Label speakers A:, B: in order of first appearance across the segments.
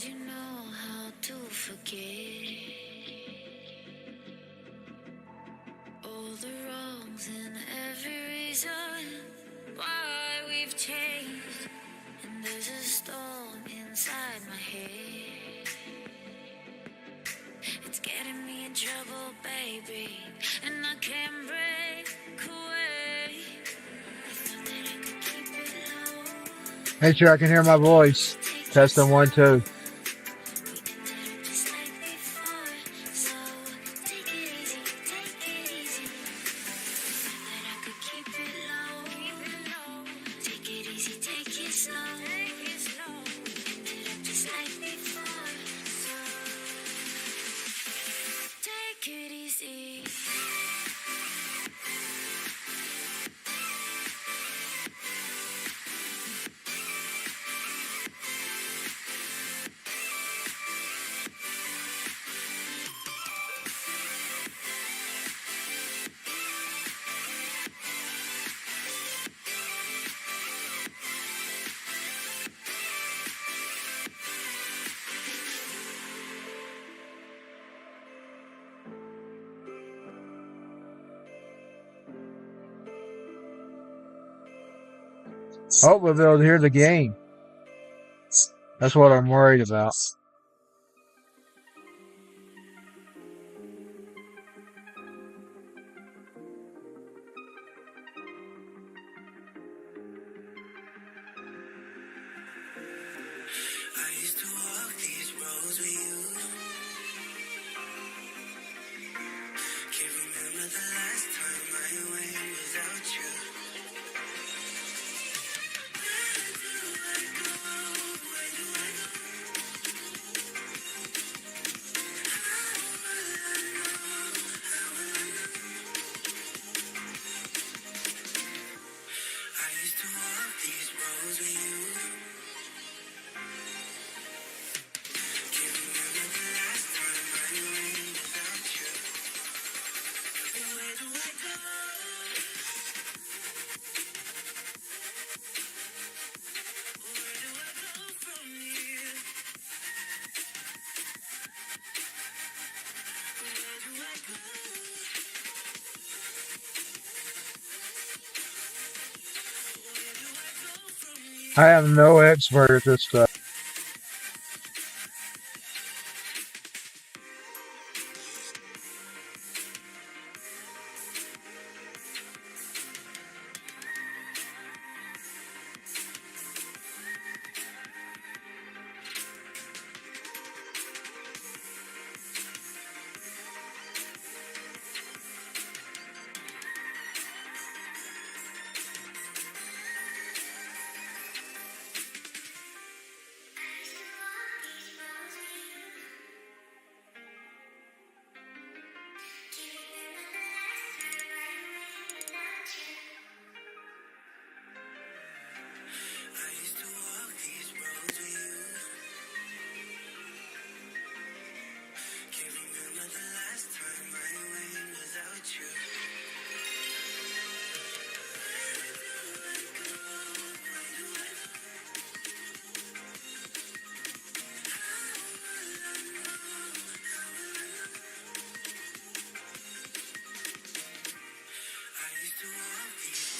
A: you know how to forget all the wrongs and every reason why we've changed. And there's a storm inside my head. It's getting me in trouble, baby, and I can't break away. I thought that I could keep it low.
B: Make sure I can hear my voice. Testing 1, 2.
A: We ended up just like before, so take it easy, take it easy. Thought that I could keep it low, take it easy, take it slow. We ended up just like before, so take it easy.
B: Oh, we'll be able to hear the game. That's what I'm worried about.
A: I used to walk these roads with you. Can't remember the last time I went without you. Where do I go? Where do I go? How will I know? How will I know? I used to walk these roads with you. Can't remember the last time I went without you. Where do I go? Where do I go from here? Where do I go? Where do I go from here?
B: I am no expert at this stuff.
A: I used to walk these roads with you. Can't remember the last time I went without you. Where do I go? Where do I go? How will I know? How will I know? I used to walk these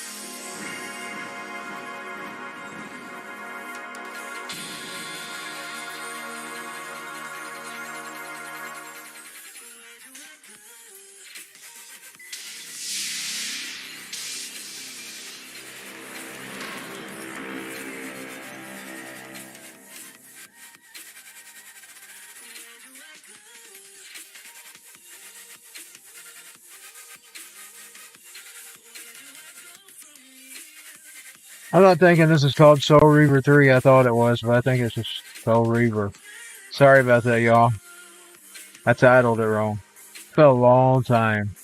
A: Where do I go? Where do I go? Where do I go from here?
B: I'm not thinking this is called Soul Reaver 3. I thought it was, but I think it's just Soul Reaver. Sorry about that, y'all. I titled it wrong. It's been a long time.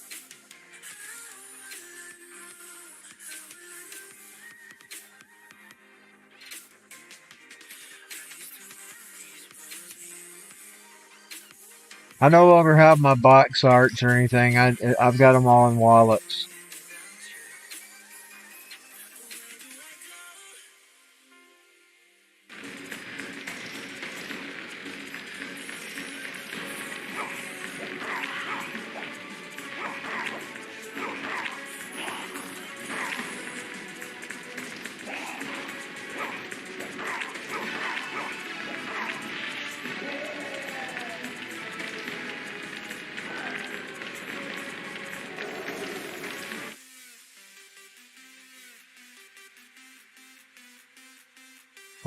B: I no longer have my box arts or anything. I've got them all in wallets.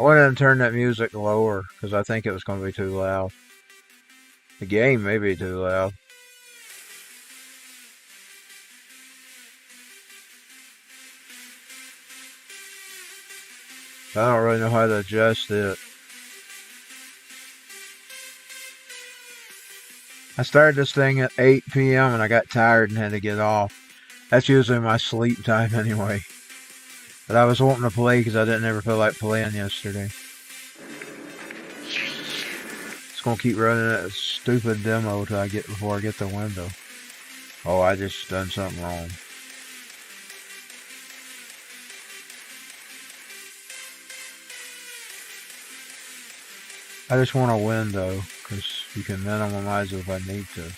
B: went ahead and turned that music lower because I think it was going to be too loud. The game may be too loud. I don't really know how to adjust it. I started this thing at 8 p.m. and I got tired and had to get off. That's usually my sleep time anyway. But I was wanting to play because I didn't ever feel like playing yesterday. Just gonna keep running that stupid demo till before I get the window. Oh, I just done something wrong. I just want a window because you can minimize it if I need to.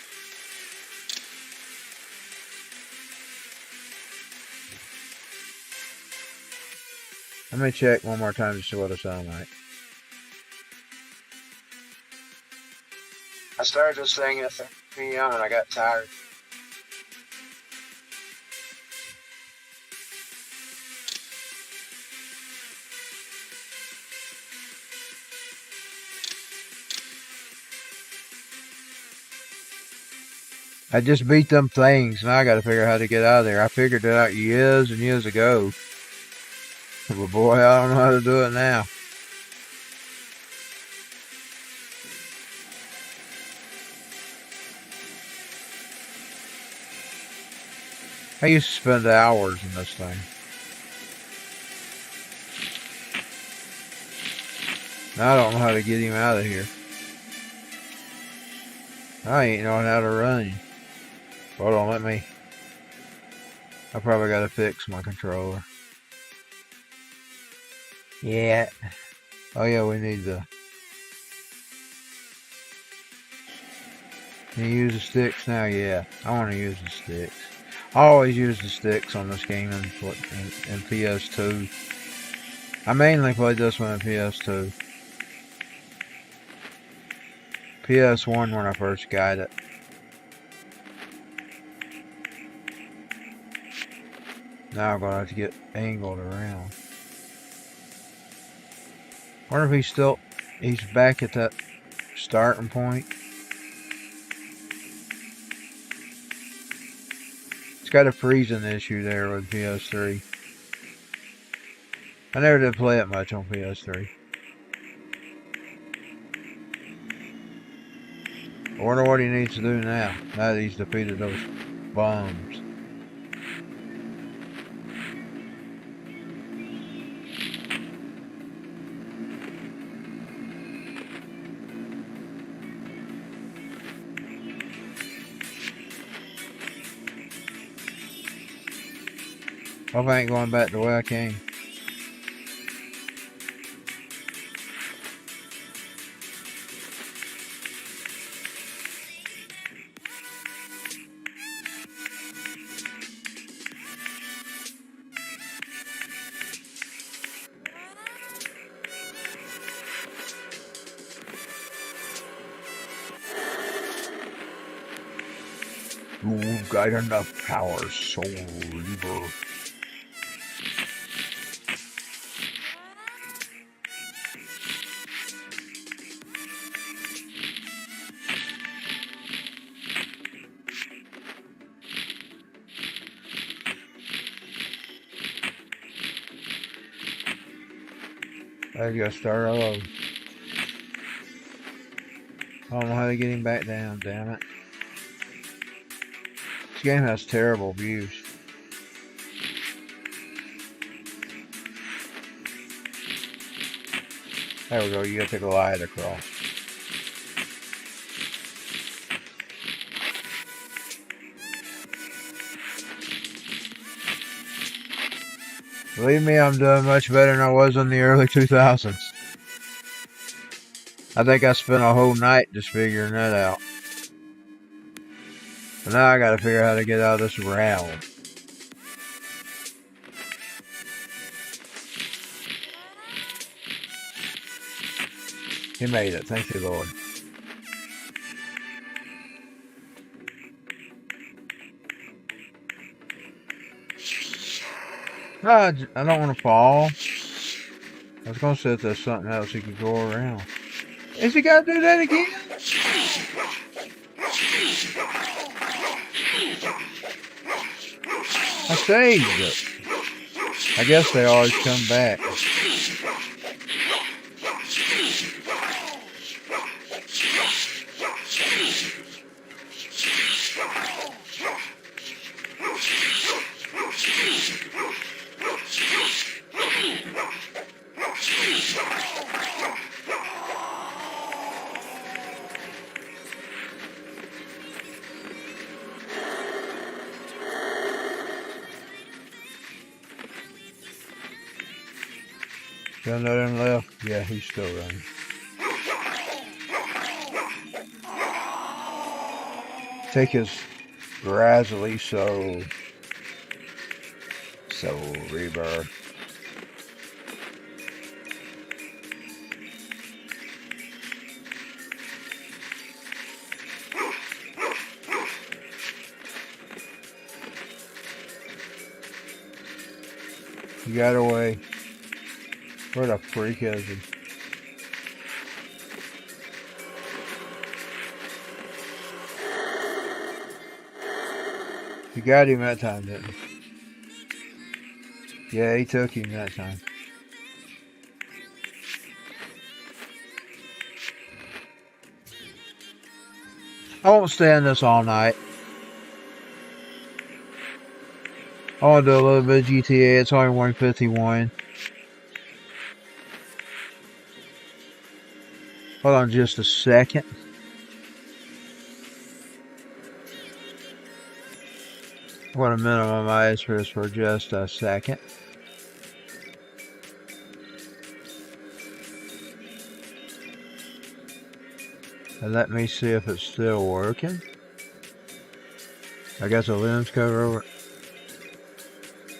B: Let me check one more time to see what it sounds like. I started this thing at 3 p.m. and I got tired. I just beat them things. Now I gotta figure out how to get out of there. I figured it out years and years ago. But boy, I don't know how to do it now. I used to spend hours in this thing. Now I don't know how to get him out of here. I ain't knowing how to run him. Hold on, I probably gotta fix my controller. Yeah. Oh yeah, we need the... Can you use the sticks now? Yeah, I want to use the sticks. I always use the sticks on this game in PS2. I mainly played this one in PS2. PS1 when I first got it. Now I'm gonna have to get angled around. Wonder if he's back at that starting point. It's got a freezing issue there with PS3. I never did play it much on PS3. I wonder what he needs to do now that he's defeated those bums. Hope I ain't going back the way I came. You've got enough power, Soul Reaver. I gotta start all over. I don't know how to get him back down, damn it. This game has terrible views. There we go, you gotta glide across. Believe me, I'm doing much better than I was in the early 2000s. I think I spent a whole night just figuring that out. But now I gotta figure out how to get out of this round. He made it, thank you, Lord. I don't want to fall. I was gonna say if there's something else he could go around. Is he gotta do that again? I saved it. I guess they always come back. Got another one left. Yeah, he's still running. Take his gradually soul rebirth. He got away. Where the freak is he? You got him that time, didn't you? Yeah, he took him that time. I won't stay in this all night. I want to do a little bit of GTA. It's only 151. Hold on just a second. I want to minimize this for just a second. And let me see if it's still working. I got the lens cover over.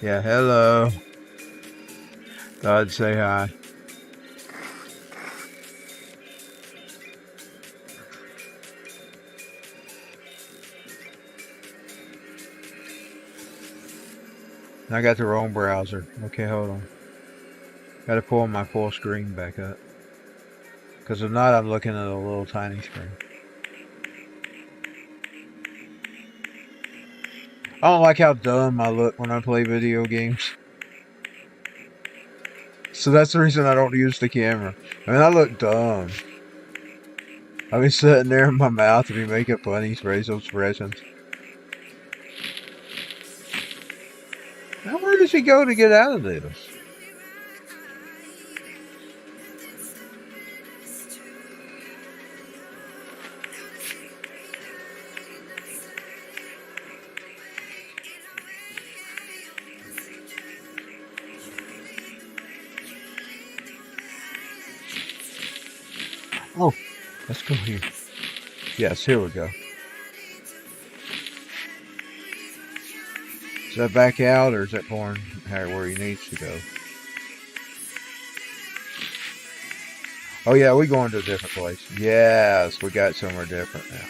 B: Yeah, hello. Thought I'd say hi. I got the wrong browser. Okay, hold on. Gotta pull my full screen back up. Because if not, I'm looking at a little tiny screen. I don't like how dumb I look when I play video games. So that's the reason I don't use the camera. I mean, I look dumb. I'll be sitting there in my mouth and be making funny facial expressions. Now, where does he go to get out of this? Oh, let's go here. Yes, here we go. Is that back out, or is that going where he needs to go? Oh yeah, we're going to a different place. Yes, we got somewhere different now.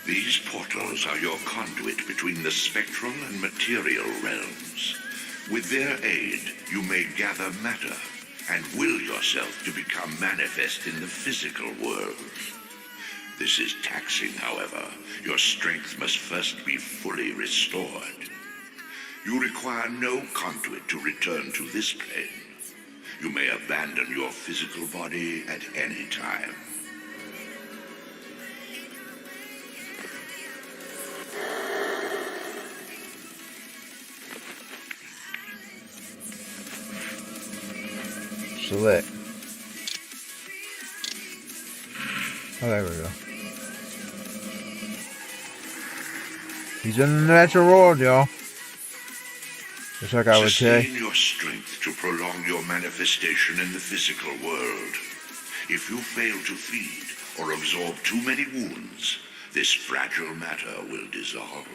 C: These portals are your conduit between the spectral and material realms. With their aid, you may gather matter and will yourself to become manifest in the physical world. This is taxing, however. Your strength must first be fully restored. You require no conduit to return to this plane. You may abandon your physical body at any time.
B: Select. Oh, there we go. He's in the natural world, y'all. Just like I would say.
C: Sustain your strength to prolong your manifestation in the physical world. If you fail to feed or absorb too many wounds, this fragile matter will dissolve.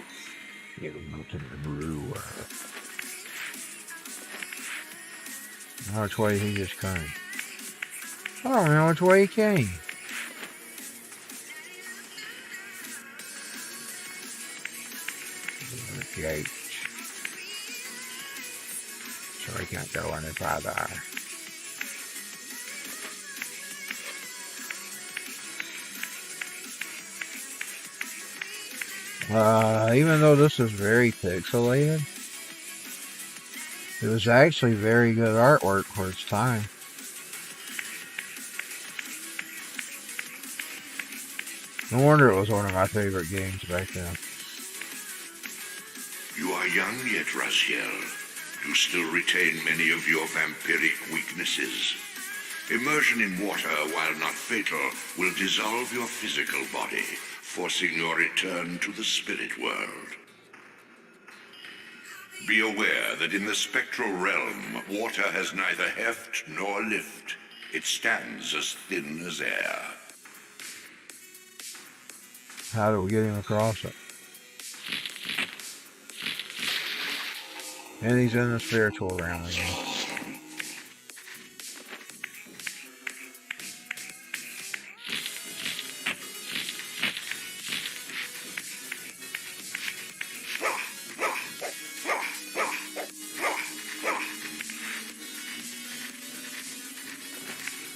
B: You go to the blue world. Which way he just came? I don't know which way he came. gate. So we can't go any farther. Even though this is very pixelated, it was actually very good artwork for its time. No wonder it was one of my favorite games back then.
C: You are young yet, Raziel. You still retain many of your vampiric weaknesses. Immersion in water, while not fatal, will dissolve your physical body, forcing your return to the spirit world. Be aware that in the spectral realm, water has neither heft nor lift. It stands as thin as air.
B: How do we get him across it? And he's in the spiritual realm again.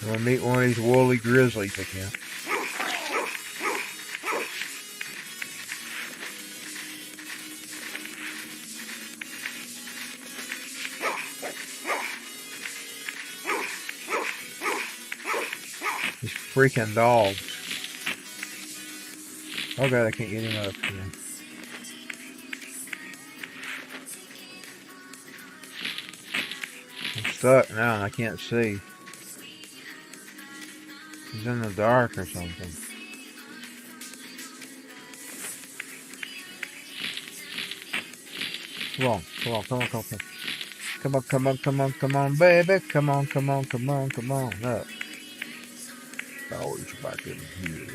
B: We'll meet one of these woolly grizzlies again. These freaking dogs. Oh god, I can't get him up here. I'm stuck now and I can't see. He's in the dark or something. Come on, come on, come on, come on. Come on, come on, come on, come on, baby. Come on, come on, come on, come on. Up. Oh, he's back in here.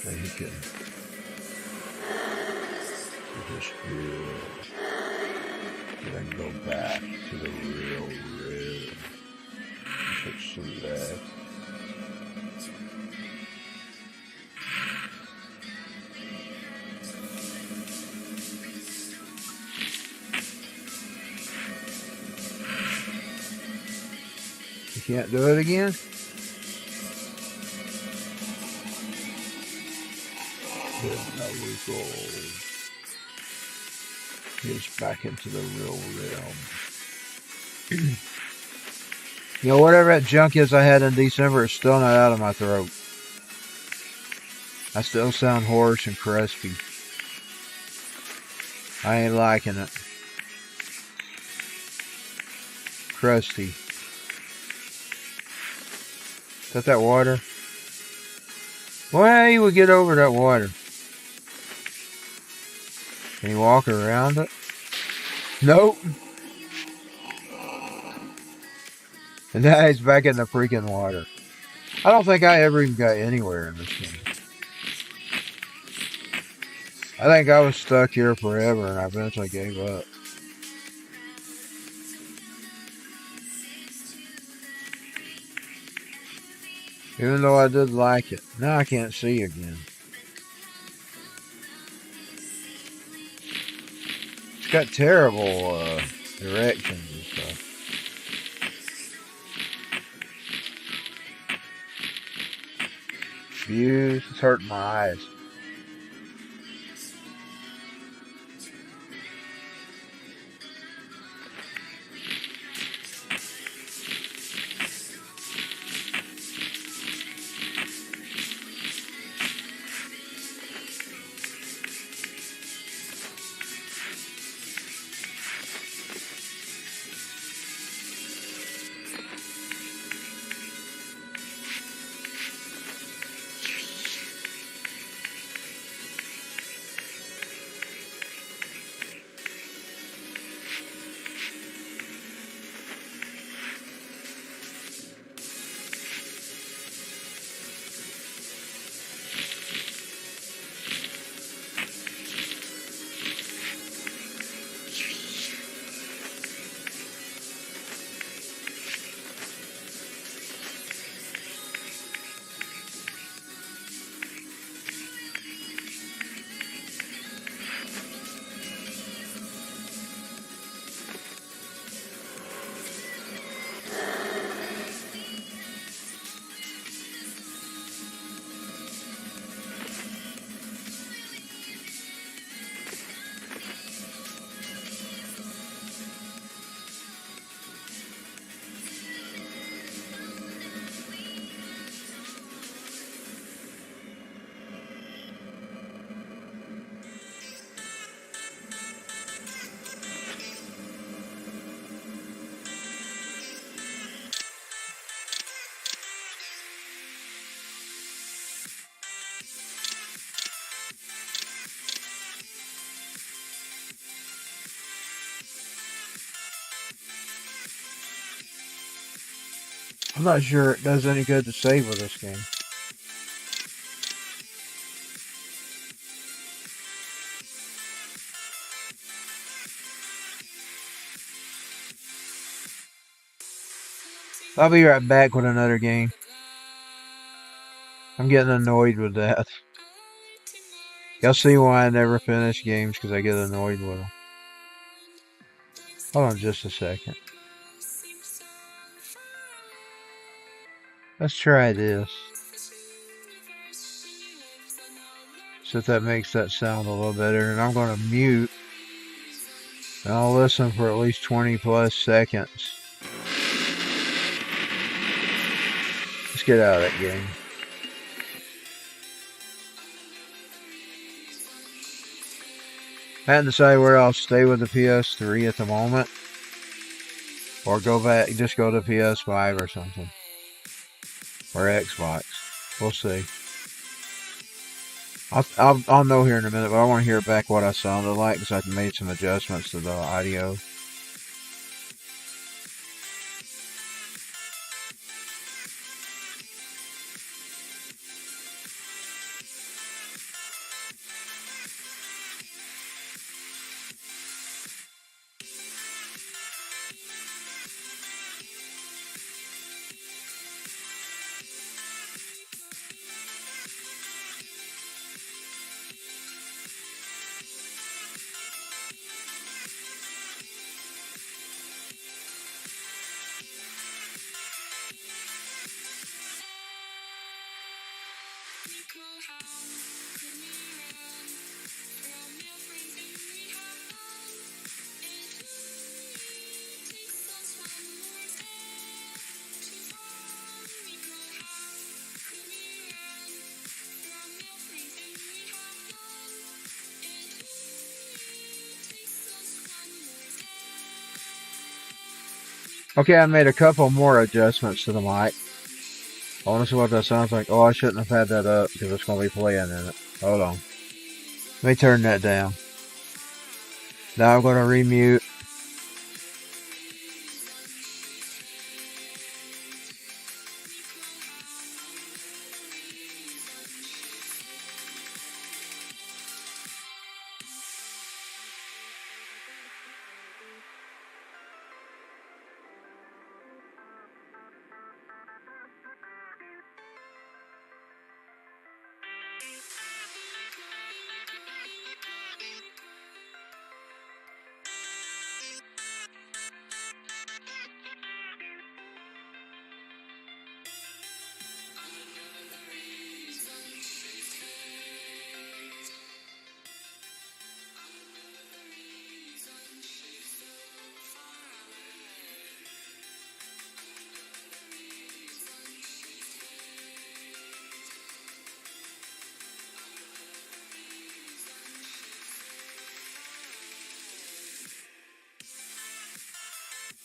B: And he can just then go back to the real red. Let's see that. You can't do it again? There we go. He's back into the real realm. You know, whatever that junk is I had in December is still not out of my throat. I still sound hoarse and crusty. I ain't liking it. Crusty. Is that water? Well, you would get over that water. Can you walk around it? Nope. And now he's back in the freaking water. I don't think I ever even got anywhere in this game. I think I was stuck here forever and I eventually gave up. Even though I did like it. Now I can't see again. It's got terrible directions and stuff. Views, it's hurting my eyes. I'm not sure it does any good to save with this game. I'll be right back with another game. I'm getting annoyed with that. Y'all see why I never finish games, because I get annoyed with them. Hold on just a second. Let's try this. See if that makes that sound a little better. And I'm going to mute. And I'll listen for at least 20 plus seconds. Let's get out of that game. I hadn't decided where I'll stay with the PS3 at the moment. Or go back, just go to PS5 or something. Or Xbox. We'll see. I'll know here in a minute, but I want to hear back what I sounded like because I've made some adjustments to the audio. Okay, I made a couple more adjustments to the mic. I want to see what that sounds like. Oh, I shouldn't have had that up because it's going to be playing in it. Hold on. Let me turn that down. Now I'm going to remute.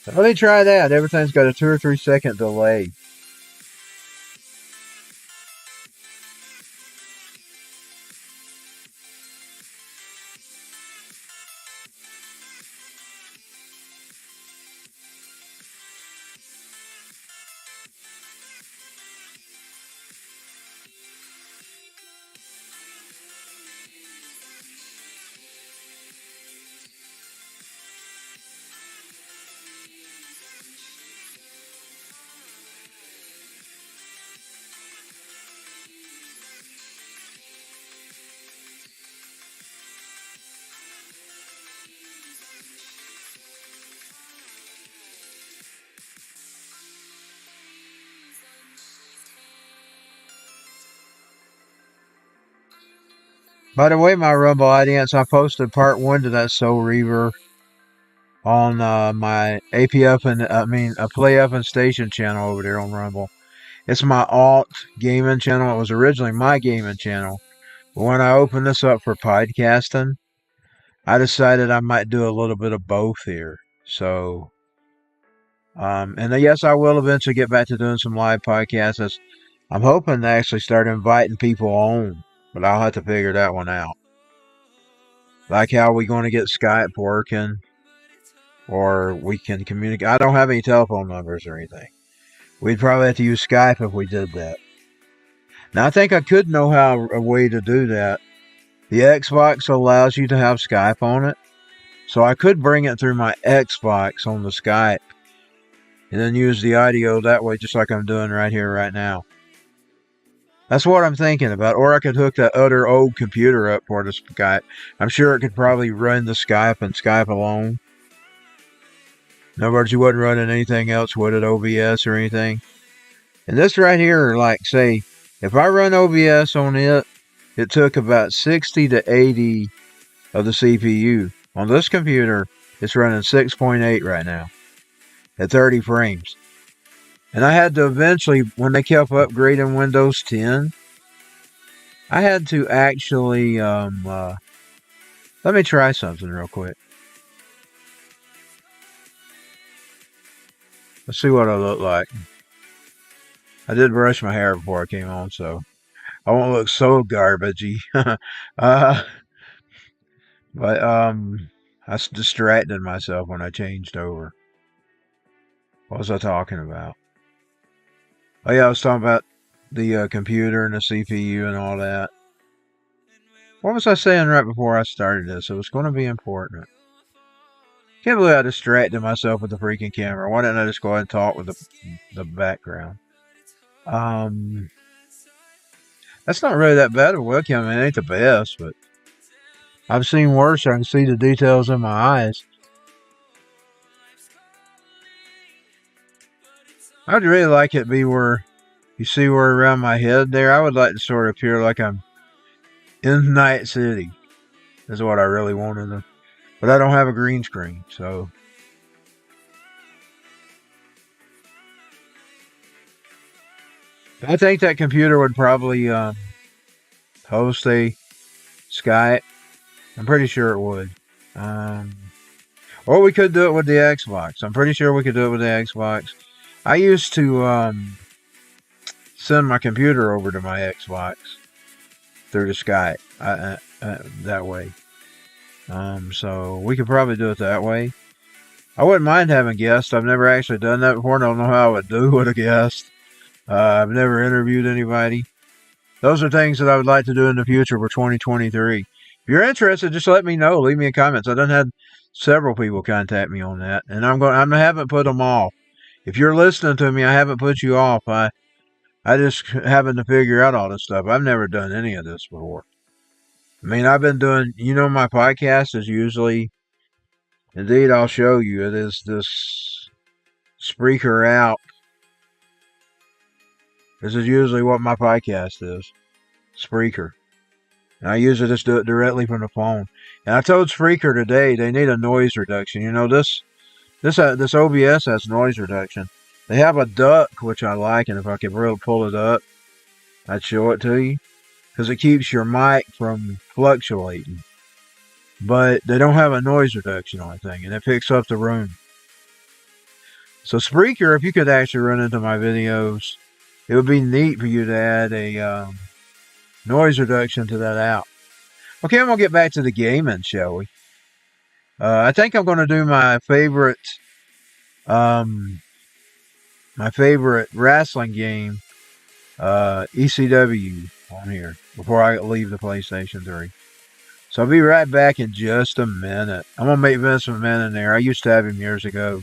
B: Let me try that. Everything's got a 2 or 3 second delay. By the way, my Rumble audience, I posted part 1 to that Soul Reaver on my APF and a Play Up and Station channel over there on Rumble. It's my alt gaming channel. It was originally my gaming channel. But when I opened this up for podcasting, I decided I might do a little bit of both here. So, and yes, I will eventually get back to doing some live podcasts. I'm hoping to actually start inviting people on, but I'll have to figure that one out. Like how we going to get Skype working, or we can communicate. I don't have any telephone numbers or anything. We'd probably have to use Skype if we did that. Now, I think I could know a way to do that. The Xbox allows you to have Skype on it. So I could bring it through my Xbox on the Skype. And then use the audio that way, just like I'm doing right here, right now. That's what I'm thinking about. Or I could hook that other old computer up for the Skype. I'm sure it could probably run the Skype and Skype alone. In other words, you wasn't running anything else with it, OBS or anything. And this right here, like, say, if I run OBS on it, it took about 60 to 80 of the CPU. On this computer, it's running 6.8 right now at 30 frames. And I had to eventually, when they kept upgrading Windows 10, I had to actually, let me try something real quick. Let's see what I look like. I did brush my hair before I came on, so I won't look so garbagey. But I distracted myself when I changed over. What was I talking about? Oh yeah, I was talking about the computer and the CPU and all that. What was I saying right before I started this? It was going to be important. Can't believe I distracted myself with the freaking camera. Why didn't I just go ahead and talk with the background? That's not really that bad of a webcam. I mean, it ain't the best, but I've seen worse. I can see the details in my eyes. I'd really like it to be where you see where around my head there. I would like to sort of appear like I'm in Night City. Is what I really wanted to. But I don't have a green screen, so. I think that computer would probably host a Skype. I'm pretty sure it would. Or we could do it with the Xbox. I'm pretty sure we could do it with the Xbox. I used to send my computer over to my Xbox through the Skype that way. So we could probably do it that way. I wouldn't mind having guests. I've never actually done that before. I don't know how I would do with a guest. I've never interviewed anybody. Those are things that I would like to do in the future for 2023. If you're interested, just let me know. Leave me a comment. I done had several people contact me on that, and I haven't put them off. If you're listening to me, I haven't put you off. I just having to figure out all this stuff. I've never done any of this before. I mean, I've been doing, my podcast is usually, indeed, I'll show you. It is this Spreaker app. This is usually what my podcast is. Spreaker. And I usually just do it directly from the phone. And I told Spreaker today they need a noise reduction. This OBS has noise reduction. They have a duck, which I like, and if I could really pull it up, I'd show it to you. Because it keeps your mic from fluctuating. But they don't have a noise reduction on the thing, and it picks up the room. So Spreaker, if you could actually run into my videos, it would be neat for you to add a noise reduction to that app. Okay, I'm going to get back to the gaming, shall we? I think I'm going to do my favorite wrestling game, ECW, on here before I leave the PlayStation 3. So I'll be right back in just a minute. I'm going to make Vince McMahon in there. I used to have him years ago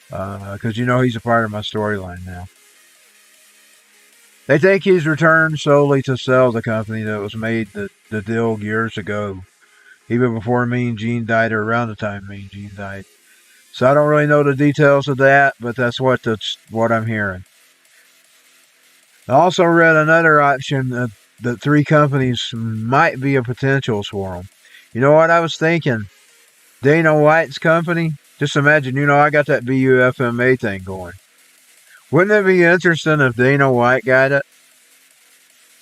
B: because, he's a part of my storyline now. They think he's returned solely to sell the company that was made the deal years ago. Even before Mean Gene died, or around the time Mean Gene died. So I don't really know the details of that, but that's what I'm hearing. I also read another option that 3 companies might be a potential for them. You know what I was thinking? Dana White's company. Just imagine, I got that BUFMA thing going. Wouldn't it be interesting if Dana White got it?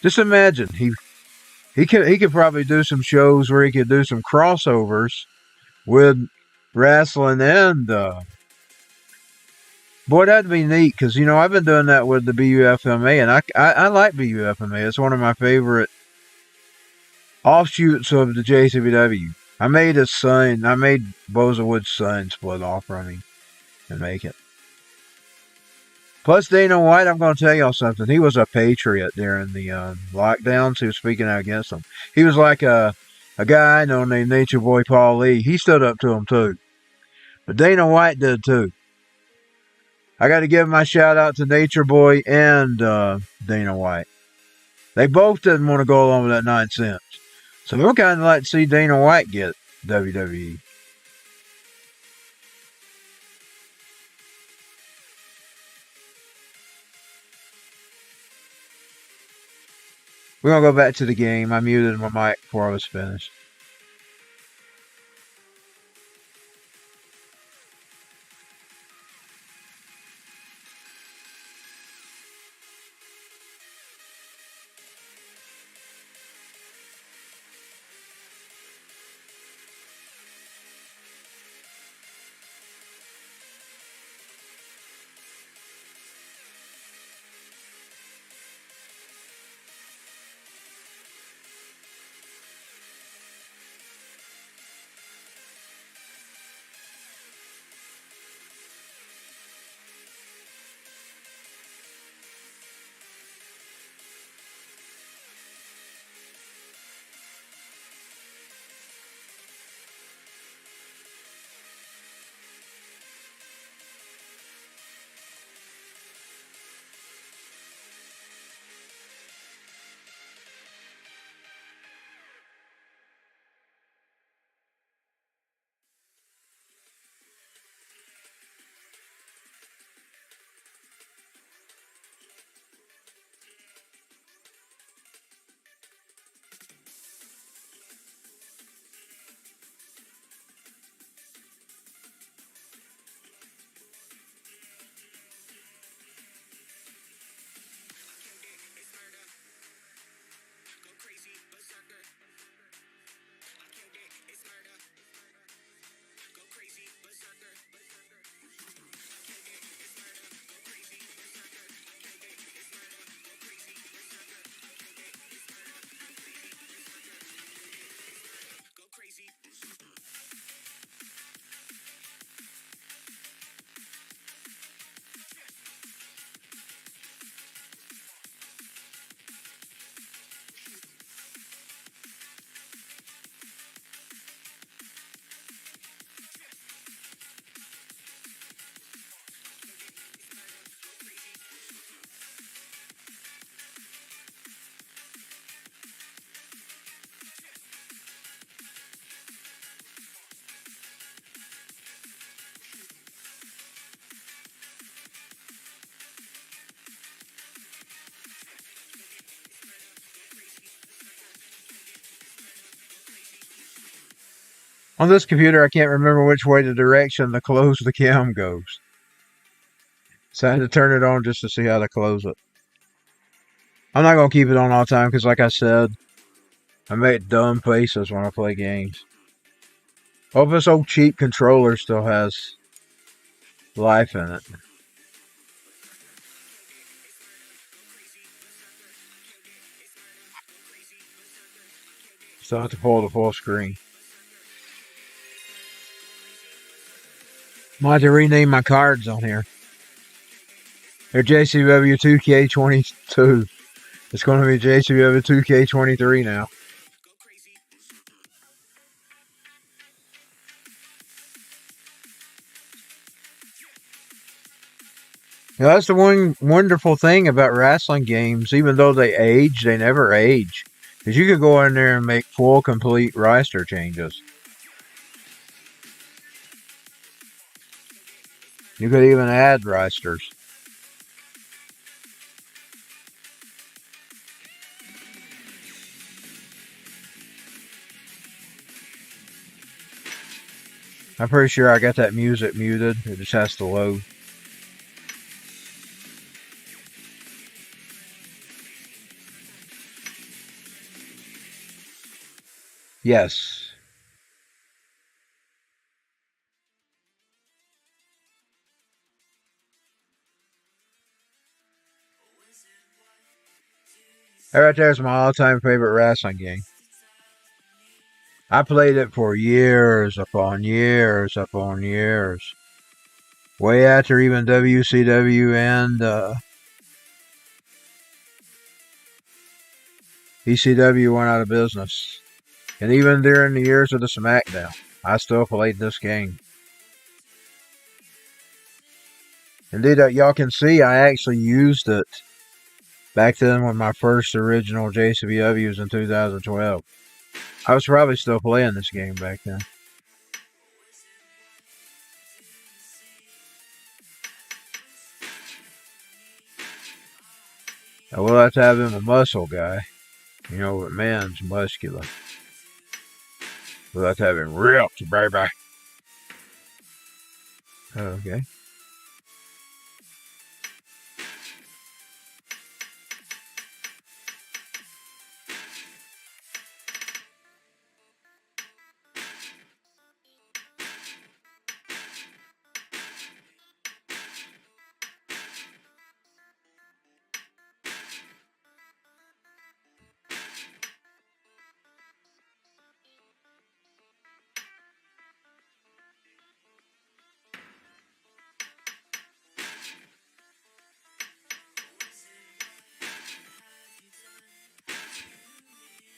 B: Just imagine he could probably do some shows where he could do some crossovers with wrestling and boy, that'd be neat because I've been doing that with the BUFMA, and I like BUFMA. It's one of my favorite offshoots of the JCBW. I made Boza Wood's son split off from him and make it. Plus, Dana White, I'm going to tell y'all something. He was a patriot during the lockdowns. He was speaking out against them. He was like a guy I know named Nature Boy Paul Lee. He stood up to him too. But Dana White did too. I got to give my shout out to Nature Boy and Dana White. They both didn't want to go along with that nonsense. So we're kind of like to see Dana White get WWE. We're going to go back to the game. I muted my mic before I was finished. On this computer, I can't remember which way the direction to close the cam goes. So I had to turn it on just to see how to close it. I'm not going to keep it on all the time because, like I said, I make dumb faces when I play games. Hope this old cheap controller still has life in it. Still have to pull the full screen. Might have to rename my cards on here. They're JCW 2K22. It's going to be JCW 2K23 now. Now, that's the one wonderful thing about wrestling games. Even though they age, they never age. Because you could go in there and make full, complete roster changes. You could even add rosters. I'm pretty sure I got that music muted. It just has to load. Yes. That right there is my all-time favorite wrestling game. I played it for years upon years upon years. Way after even WCW and ECW went out of business. And even during the years of the SmackDown, I still played this game. Indeed, y'all can see I actually used it back then when my first original JCW was in 2012. I was probably still playing this game back then. I will have to have him a muscle guy. You know, but man's muscular. We'll have to have him ripped, baby. Okay.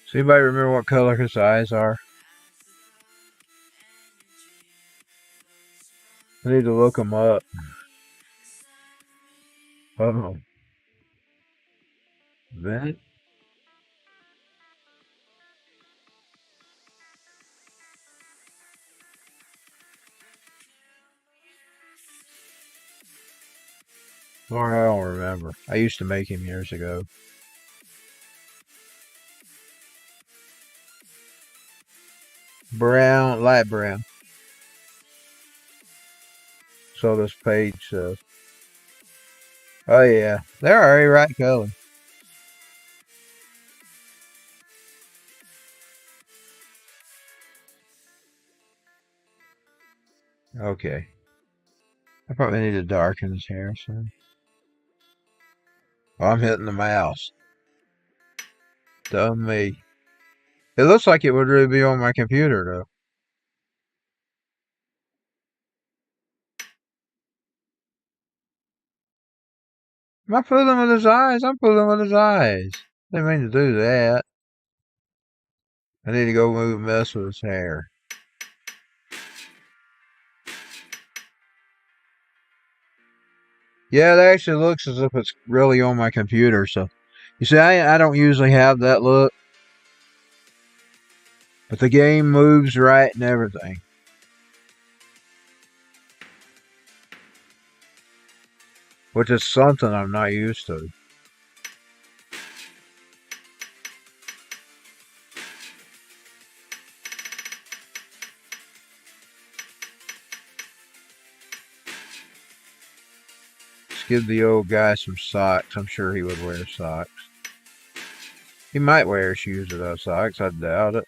B: Does anybody remember what color his eyes are? I need to look them up. Oh. That? Or I don't remember. I used to make him years ago. Brown, light brown. So this page says. Oh yeah, they're already right color. Okay. I probably need to darken his hair soon. Oh, I'm hitting the mouse. Dumb me. It looks like it would really be on my computer though. Am I fooling with his eyes? I'm fooling with his eyes. Didn't mean to do that. I need to go mess with his hair. Yeah, it actually looks as if it's really on my computer. So, you see, I don't usually have that look. But the game moves right and everything. Which is something I'm not used to. Let's give the old guy some socks. I'm sure he would wear socks. He might wear shoes without socks. I doubt it.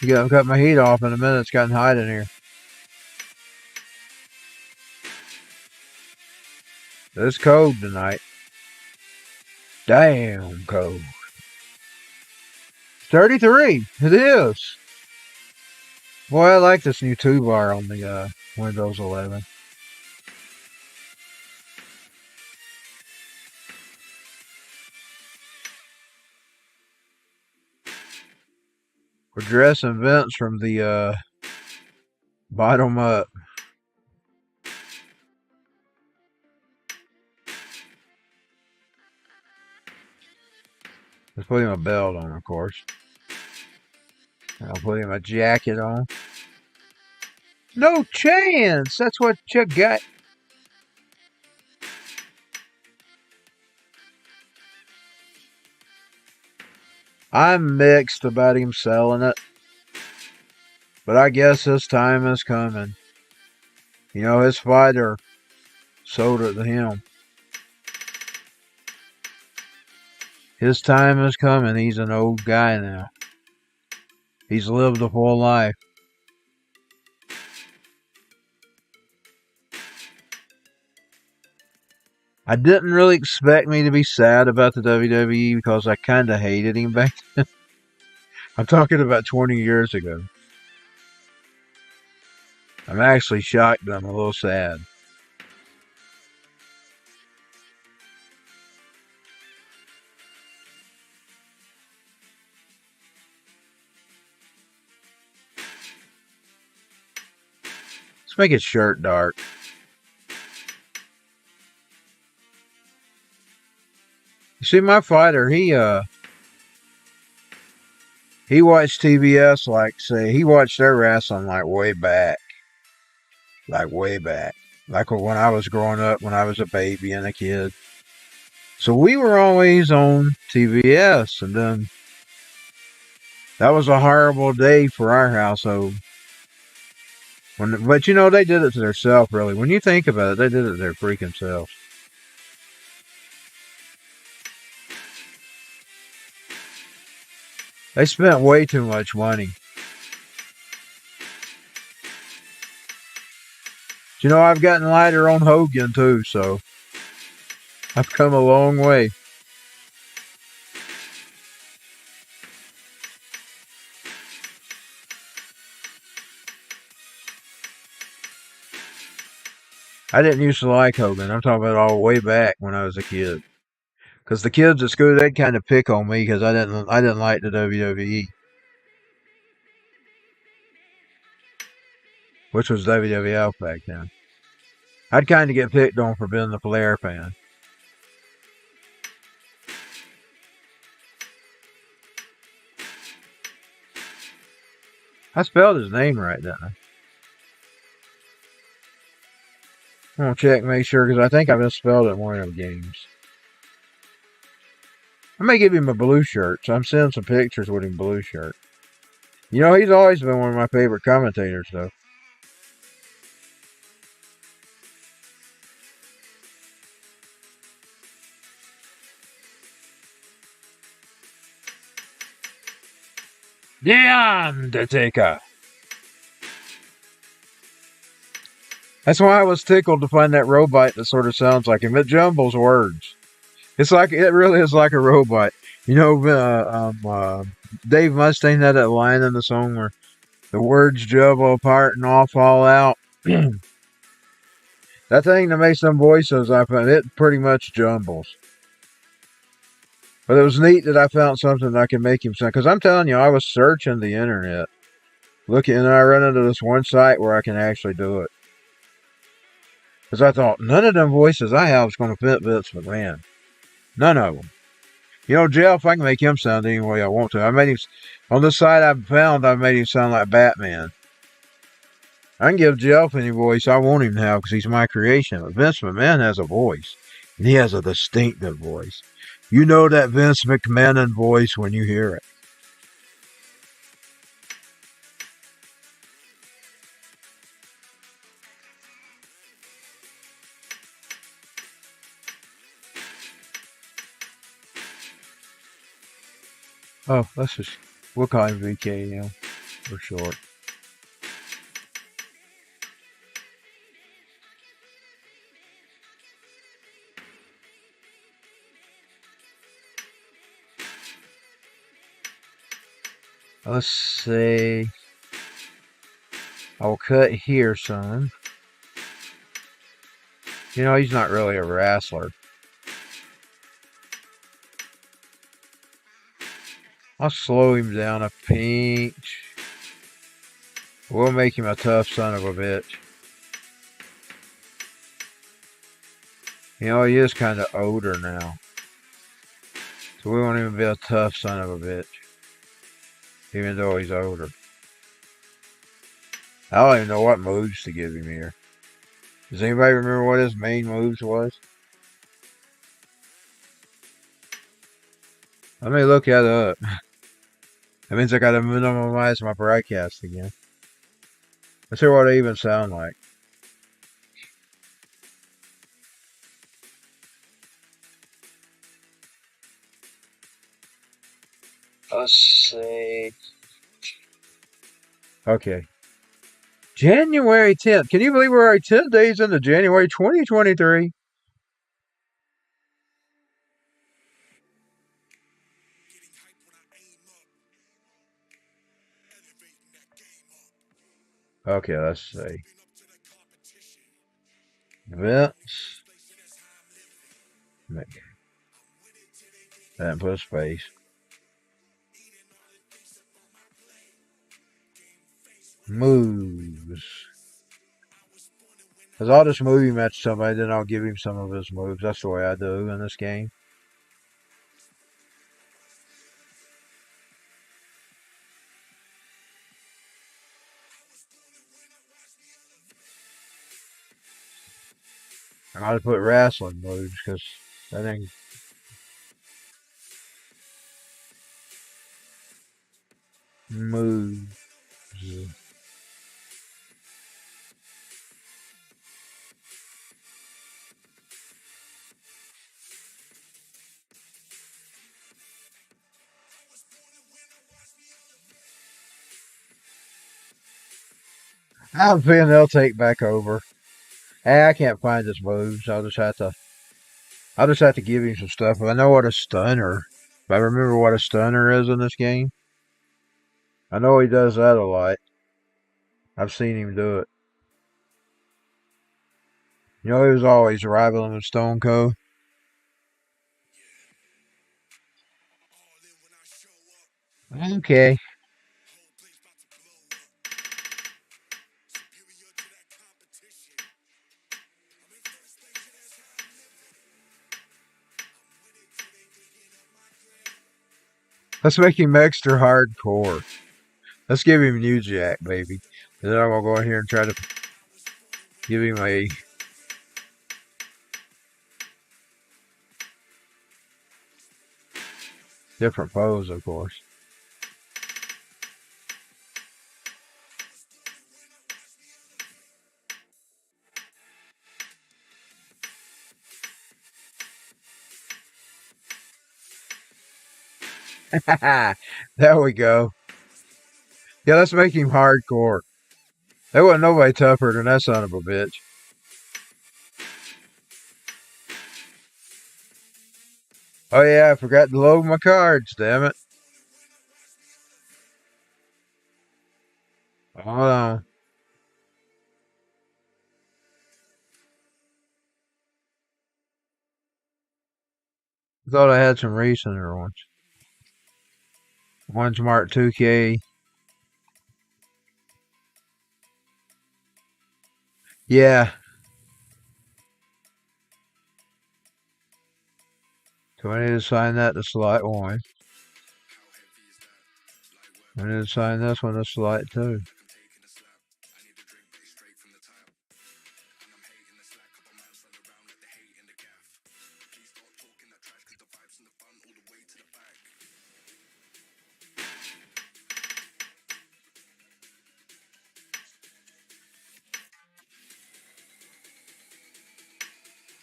B: You gotta cut my heat off in a minute. It's gotten hot in here. It's cold tonight. Damn cold. 33. It is. Boy, I like this new toolbar on the Windows 11. We're dressing Vince from the bottom up. Let's put him a belt on, of course. I'll put him a jacket on. No chance! That's what you got. I'm mixed about him selling it. But I guess his time is coming. You know, his fighter sold it to him. His time is coming. He's an old guy now. He's lived a full life. I didn't really expect me to be sad about the WWE because I kind of hated him back then. I'm talking about 20 years ago. I'm actually shocked that I'm a little sad. Let's make his shirt dark. You see, my fighter, he watched TBS like, say, he watched their wrestling like way back. Like way back. Like when I was growing up, when I was a baby and a kid. So we were always on TBS, and then that was a horrible day for our household. But you know, they did it to themselves, really. When you think about it, they did it to their freaking selves. They spent way too much money. You know, I've gotten lighter on Hogan, too, so I've come a long way. I didn't used to like Hogan. I'm talking about all the way back when I was a kid. Because the kids at school, they'd kind of pick on me because I didn't like the WWE, which was WWF back then. I'd kind of get picked on for being the Flair fan. I spelled his name right, didn't I? I'm going to check, make sure, because I think I misspelled it in one of the games. I may give him a blue shirt, so I'm seeing some pictures with him blue shirt. You know, he's always been one of my favorite commentators, though. The Undertaker. That's why I was tickled to find that robot that sort of sounds like him. It jumbles words. It really is like a robot. You know, Dave Mustaine had that line in the song where the words jumble apart and all fall out. That thing that makes them voices, I found it pretty much jumbles. But it was neat that I found something that I can make him sound. Because I'm telling you, I was searching the internet, looking, and I ran into this one site where I can actually do it. Because I thought, none of them voices I have is going to fit Vince McMahon. None of them. You know, Jeff, I can make him sound any way I want to. I made him, on this site I found, I made him sound like Batman. I can give Jeff any voice I want him to have because he's my creation. But Vince McMahon has a voice. And he has a distinctive voice. You know that Vince McMahon voice when you hear it. Oh, we'll call him VK, for short. Let's see. I'll cut here, son. You know, he's not really a wrestler. I'll slow him down a pinch. We'll make him a tough son of a bitch. You know, he is kind of older now. So we won't even be a tough son of a bitch. Even though he's older. I don't even know what moves to give him here. Does anybody remember what his main moves was? Let me look that up. That means I gotta minimize my broadcast again. Let's hear what they even sound like. Let's see. Okay. January 10th. Can you believe we're already 10 days into January 2023? Okay, let's see. Events. Make that, put a space. Moves. Because I'll just move him at somebody, then I'll give him some of his moves. That's the way I do in this game. I gotta put wrestling moves because that ain't. Moves. I have a feeling they'll take back over. Hey, I can't find his moves. I'll just have to give him some stuff. If I know what a stunner. If I remember what a stunner is in this game. I know he does that a lot. I've seen him do it. You know, he was always rivaling with Stone Cold. Okay. Let's make him extra hardcore. Let's give him New Jack, baby. And then I'm going to go in here and try to give him a different pose, of course. There we go. Yeah, let's make him hardcore. There wasn't nobody tougher than that son of a bitch. Oh yeah, I forgot to load my cards, damn it. Hold on. I thought I had some recenter ones. One's marked 2K. Yeah. So I need to sign that to slot 1. I need to sign this one to slot 2.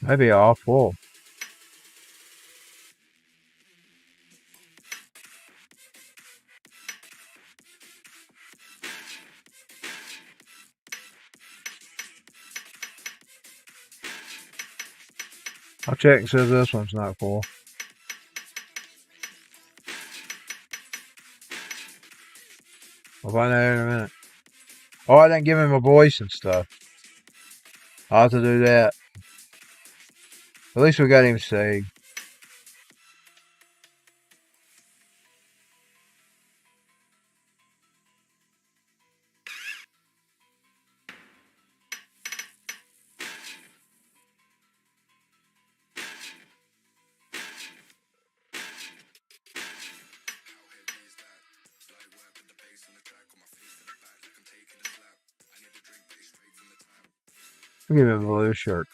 B: Maybe all full. I'll check and see if this one's not full. I'll find out in a minute. Oh, I didn't give him a voice and stuff. I'll have to do that. At least we got him saved. I'll give him a blue shirt.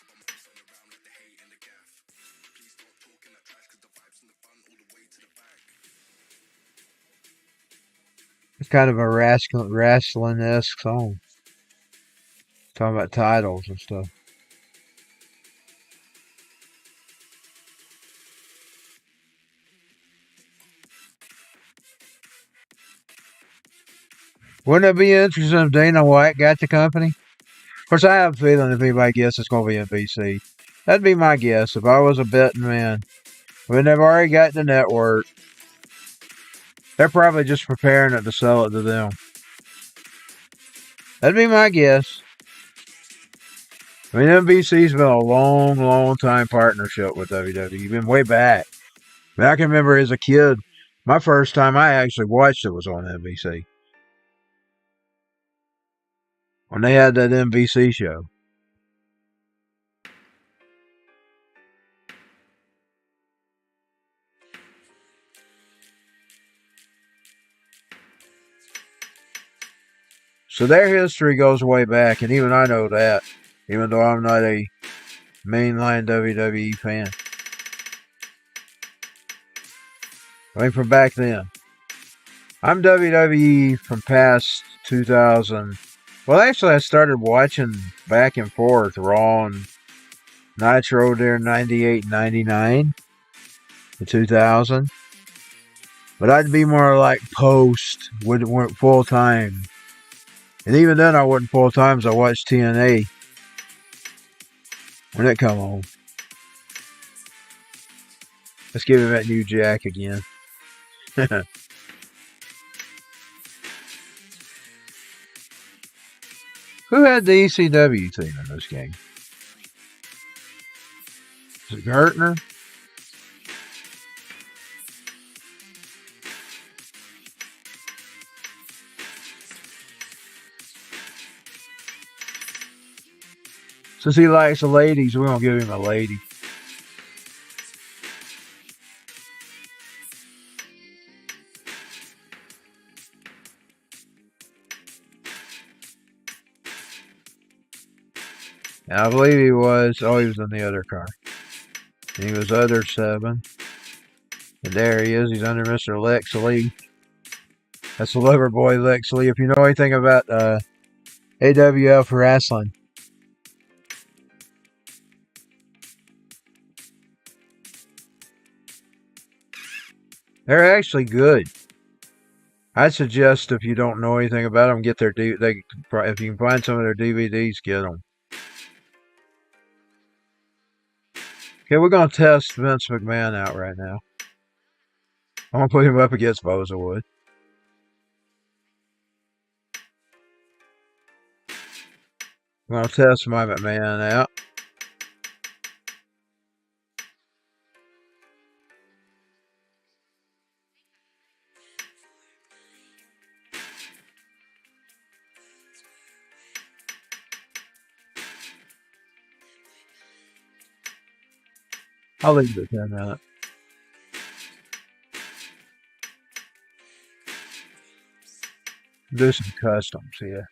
B: It's kind of a wrestling-esque song. Talking about titles and stuff. Wouldn't it be interesting if Dana White got the company? Of course, I have a feeling if anybody guesses it's going to be NBC. That'd be my guess if I was a betting man. When they've already got the network, they're probably just preparing it to sell it to them. That'd be my guess. I mean, NBC's been a long, long time partnership with WWE. Been way back. I mean, I can remember as a kid, my first time I actually watched it was on NBC. When they had that NBC show. So their history goes way back, and even I know that, even though I'm not a mainline WWE fan. I mean, from back then. I'm WWE from past 2000. Well, actually, I started watching back and forth Raw and Nitro there 98, 99 to 2000. But I'd be more like post, went full time. And even then, I wasn't full time, so I watched TNA when it come on. Let's give him that new Jack again. Who had the ECW team in this game? Is it Gertner? Since he likes the ladies, we're going to give him a lady. And I believe he was in the other car. And he was other 7. And there he is. He's under Mr. Lex Lee. That's the lover boy, Lex Lee. If you know anything about AWF wrestling. They're actually good. I suggest if you don't know anything about them, get their if you can find some of their DVDs, get them. Okay, we're going to test Vince McMahon out right now. I'm going to put him up against Bozawood. I'm going to test my McMahon out. I'll leave it at 10 minutes. Do some customs here.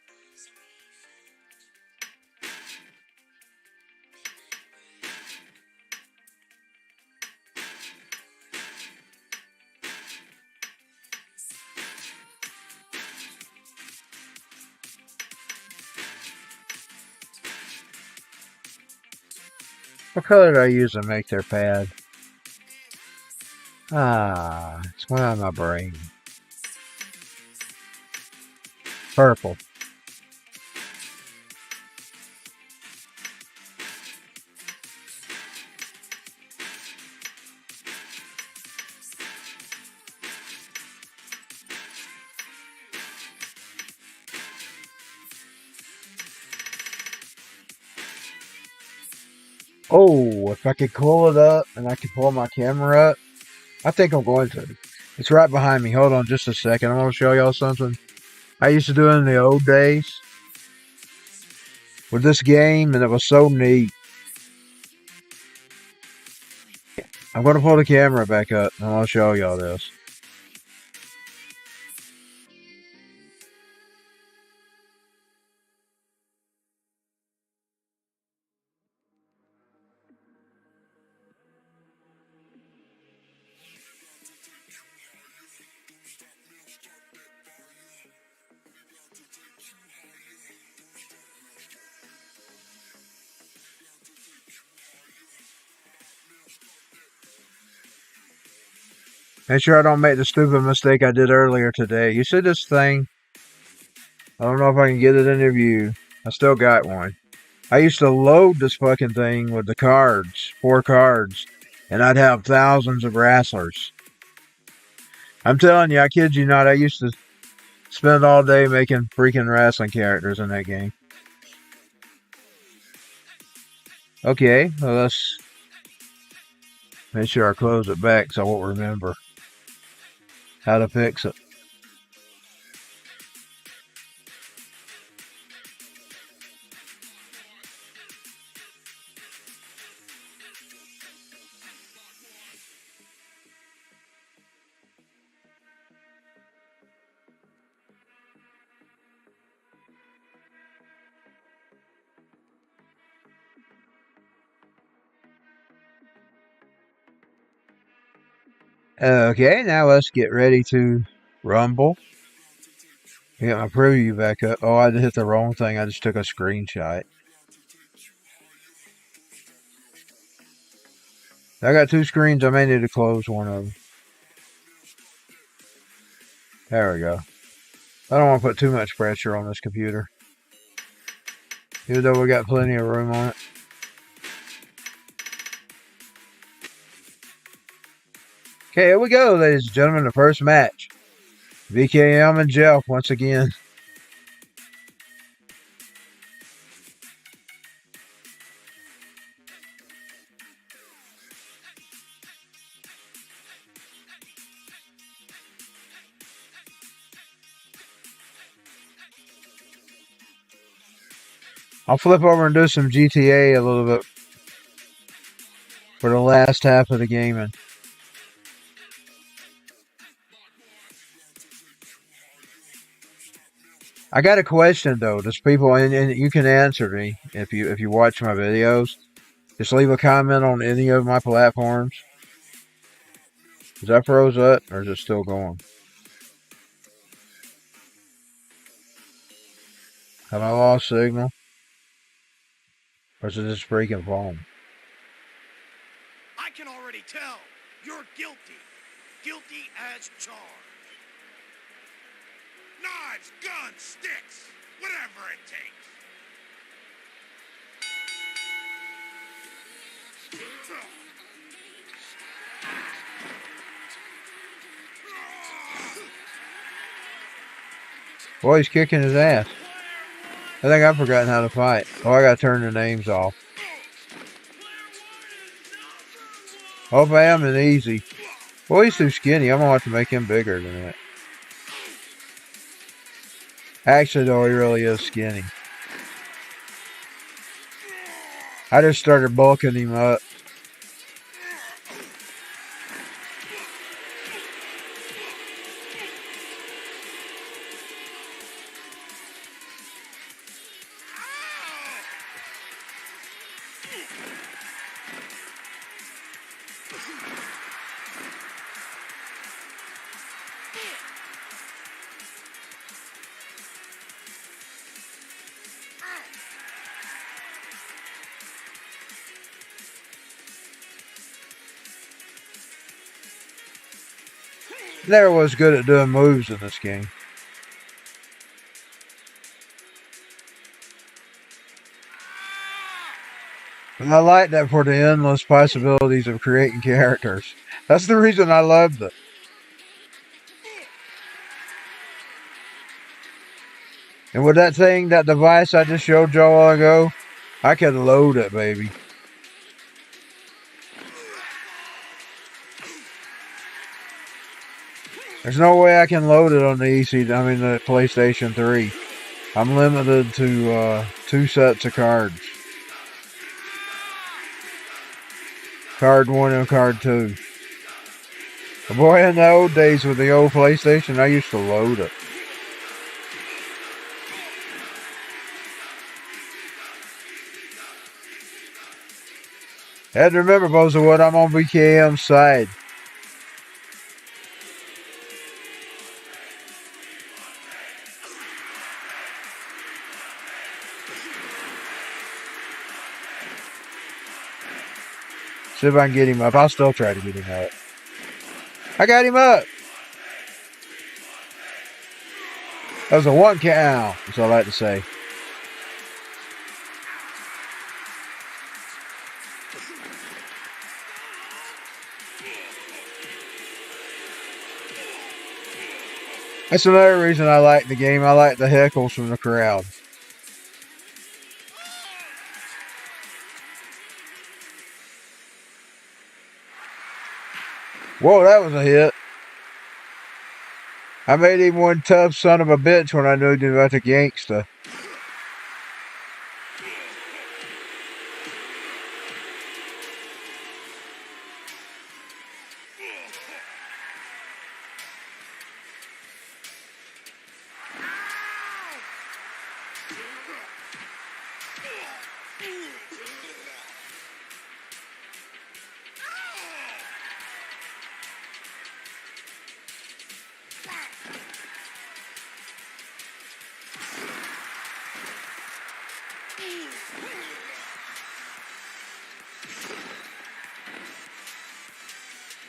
B: What color did I use to make their pad? It's went out of my brain. Purple. Oh, if I could pull it up and I could pull my camera up, I think I'm going to. It's right behind me. Hold on just a second. I want to show y'all something I used to do in the old days with this game, and it was so neat. I'm going to pull the camera back up, and I'll show y'all this. Make sure I don't make the stupid mistake I did earlier today. You see this thing? I don't know if I can get it in your view. I still got one. I used to load this fucking thing with the cards, 4 cards, and I'd have thousands of wrestlers. I'm telling you, I kid you not, I used to Spend all day making freaking wrestling characters in that game. Okay, well, let's make sure I close it back so I won't remember how to fix it. Okay, now let's get ready to rumble. Get my preview back up. Oh, I hit the wrong thing. I just took a screenshot. I got two screens. I may need to close one of them. There we go. I don't want to put too much pressure on this computer. Even though we got plenty of room on it. Okay, here we go, ladies and gentlemen. The first match. VKM and Jeff once again. I'll flip over and do some GTA a little bit for the last half of the gaming. I got a question though. There's people, and you can answer me if you watch my videos. Just leave a comment on any of my platforms. Is that froze up or is it still going? Have I lost signal? Or is it just freaking phone?
D: I can already tell you're guilty. Guilty as charged. Knives, guns, sticks, whatever it takes.
B: Boy, he's kicking his ass. I think I've forgotten how to fight. Oh, I gotta turn the names off. Hope I am an easy. Boy, he's too skinny. I'm gonna have to make him bigger than that. Actually, though, he really is skinny. I just started bulking him up. Never was good at doing moves in this game. And I like that for the endless possibilities of creating characters. That's the reason I loved it. And with that thing, that device I just showed y'all a while ago, I could load it, baby. There's no way I can load it on the the PlayStation 3. I'm limited to 2 sets of cards. Card 1 and card 2. But boy, in the old days with the old PlayStation, I used to load it. Had to remember, Bozawood, I'm on BKM's side. See if I can get him up. I'll still try to get him up. I got him up. That was a 1 count, that's all I like to say. That's another reason I like the game. I like the heckles from the crowd. Whoa, that was a hit. I made him one tough son of a bitch when I knew he was a gangsta.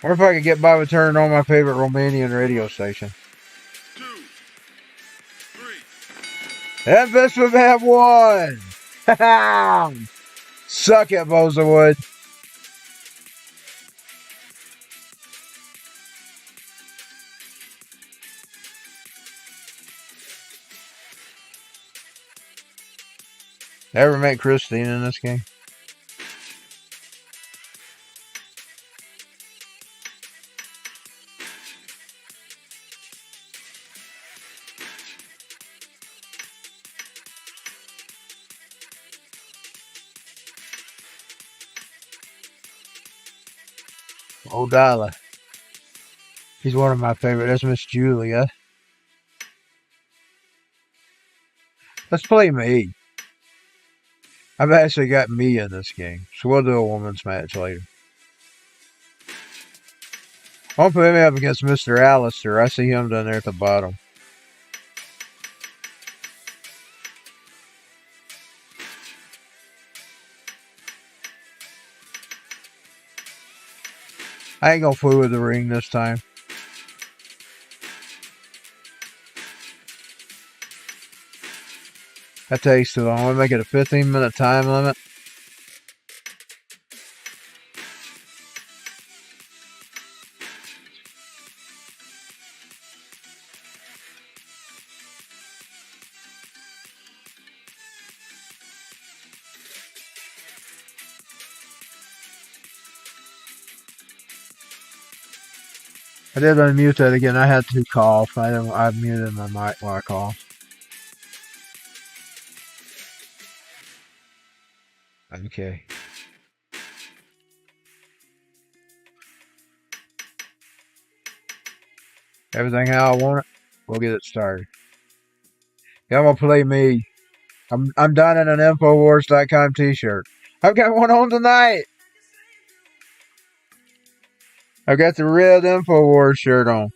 B: Wonder if I could get by with turning on my favorite Romanian radio station.
D: 2, 3.
B: And this would have won! Suck it, Bozawood. Ever met Christine in this game? Oh, Dala. He's one of my favorites. That's Miss Julia. Let's play me. I've actually got me in this game, so we'll do a women's match later. I'll put him up against Mr. Alistair. I see him down there at the bottom. I ain't gonna fool with the ring this time. That takes too long. I'm gonna make it a 15-minute time limit. I did unmute that again. I had to cough. I muted my mic while I coughed. Okay. Everything how I want it. We'll get it started. Yeah, I'm gonna play me. I'm done in an Infowars.com t-shirt. I've got one on tonight. I've got the red Infowars shirt on.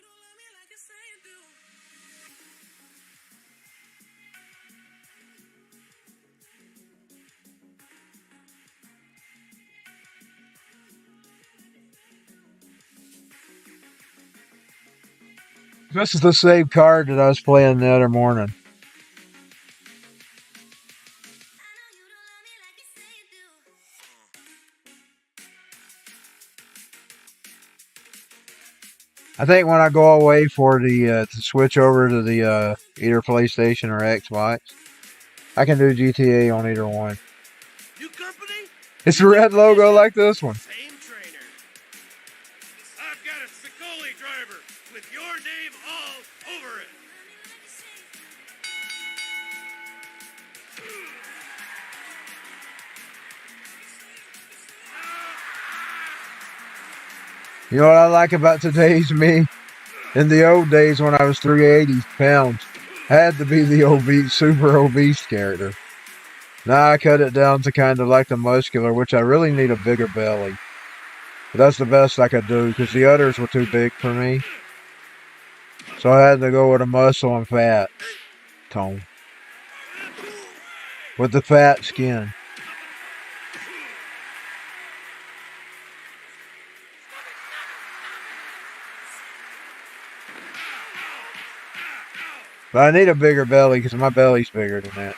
B: This is the same card that I was playing the other morning. I think when I go away for the to switch over to the either PlayStation or Xbox, I can do GTA on either one.
D: New company?
B: It's a red logo like this one.
D: Same trainer. I've got a Spicoli driver with your name all over it.
B: You know what I like about today's me? In the old days when I was 380 pounds, I had to be the obese, super obese character. Now I cut it down to kind of like the muscular, which I really need a bigger belly. But that's the best I could do because the others were too big for me. So I had to go with a muscle and fat tone. With the fat skin. But I need a bigger belly because my belly's bigger than that.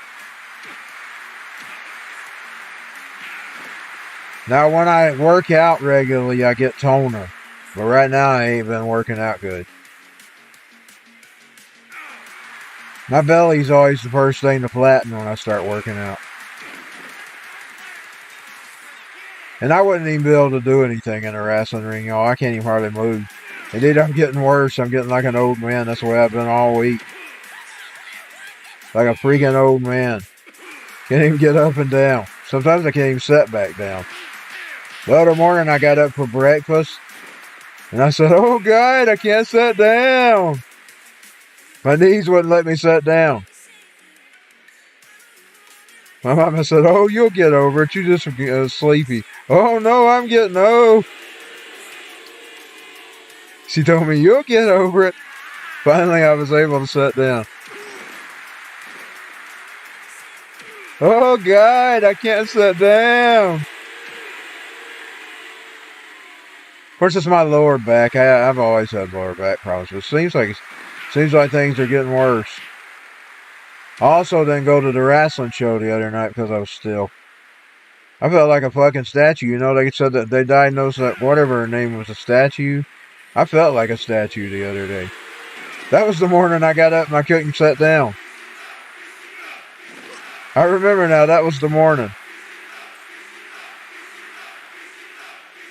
B: Now when I work out regularly, I get toner. But right now I ain't been working out good. My belly's always the first thing to flatten when I start working out. And I wouldn't even be able to do anything in a wrestling ring, y'all. I can't even hardly move. Indeed, I'm getting worse. I'm getting like an old man. That's the way I've been all week. Like a freaking old man. Can't even get up and down. Sometimes I can't even sit back down. The other morning I got up for breakfast. And I said, oh God, I can't sit down. My knees wouldn't let me sit down. My mama said, oh, you'll get over it. You just sleepy. Oh no, I'm getting old. She told me, you'll get over it. Finally, I was able to sit down. Oh God, I can't sit down. Of course, it's my lower back. I've always had lower back problems. It seems like things are getting worse. I also didn't go to the wrestling show the other night because I was still. I felt like a fucking statue. You know, they said that they diagnosed that whatever her name was a statue. I felt like a statue the other day. That was the morning I got up and I couldn't sit down. I remember now, that was the morning.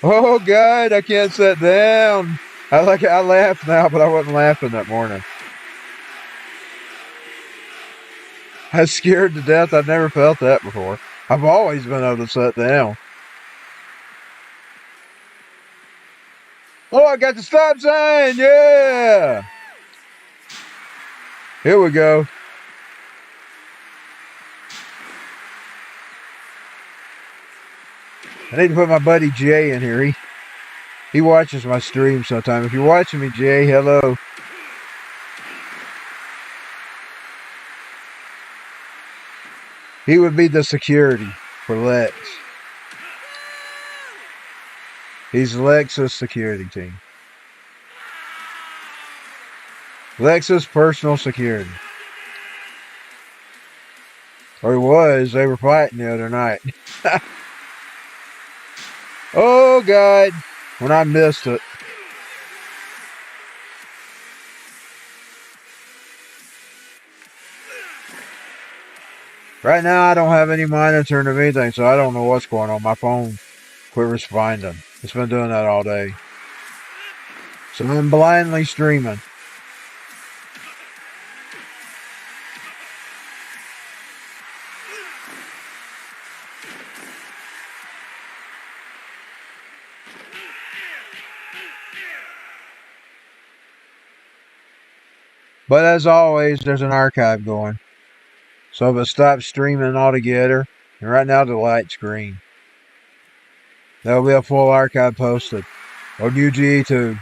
B: Oh God, I can't sit down. I laugh now, but I wasn't laughing that morning. I was scared to death. I've never felt that before. I've always been able to sit down. Oh, I got the stop sign. Yeah. Here we go. I need to put my buddy Jay in here. He watches my stream sometime. If you're watching me, Jay, hello. He would be the security for Lex. He's Lex's security team. Lex's personal security. Or he was. They were fighting the other night. Oh, God. When I missed it. Right now, I don't have any monitoring of anything, so I don't know what's going on. My phone quit responding. It's been doing that all day. So I'm blindly streaming. But as always, there's an archive going. So if it stops streaming altogether, and right now the light's green, there'll be a full archive posted on YouTube.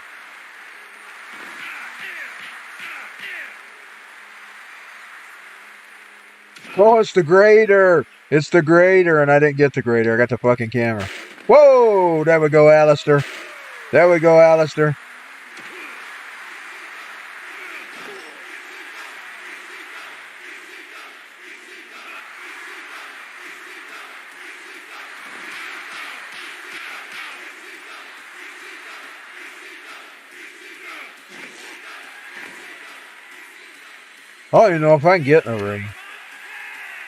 B: Oh, it's the grader! It's the grader, and I didn't get the grader. I got the fucking camera. Whoa! There we go, Alistair. There we go, Alistair. I don't even know if I can get in a ring.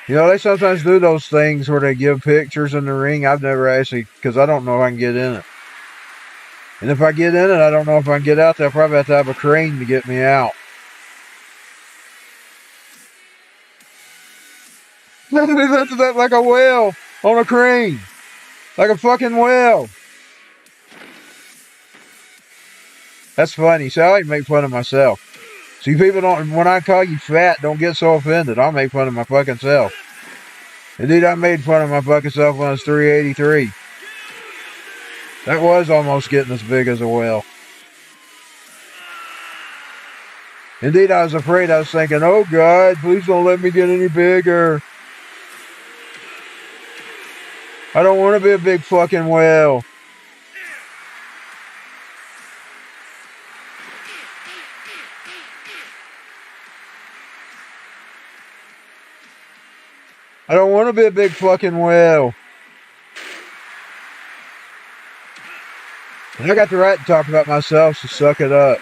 B: You know, they sometimes do those things where they give pictures in the ring. I've never actually, because I don't know if I can get in it. And if I get in it, I don't know if I can get out there. I'll probably have to have a crane to get me out. They lifted that like a whale on a crane. Like a fucking whale. That's funny. See, I like to make fun of myself. See, people don't, when I call you fat, don't get so offended. I'll make fun of my fucking self. Indeed, I made fun of my fucking self when I was 383. That was almost getting as big as a whale. Indeed, I was afraid. I was thinking, oh God, please don't let me get any bigger. I don't want to be a big fucking whale. I don't want to be a big fucking whale. And I got the right to talk about myself, so suck it up.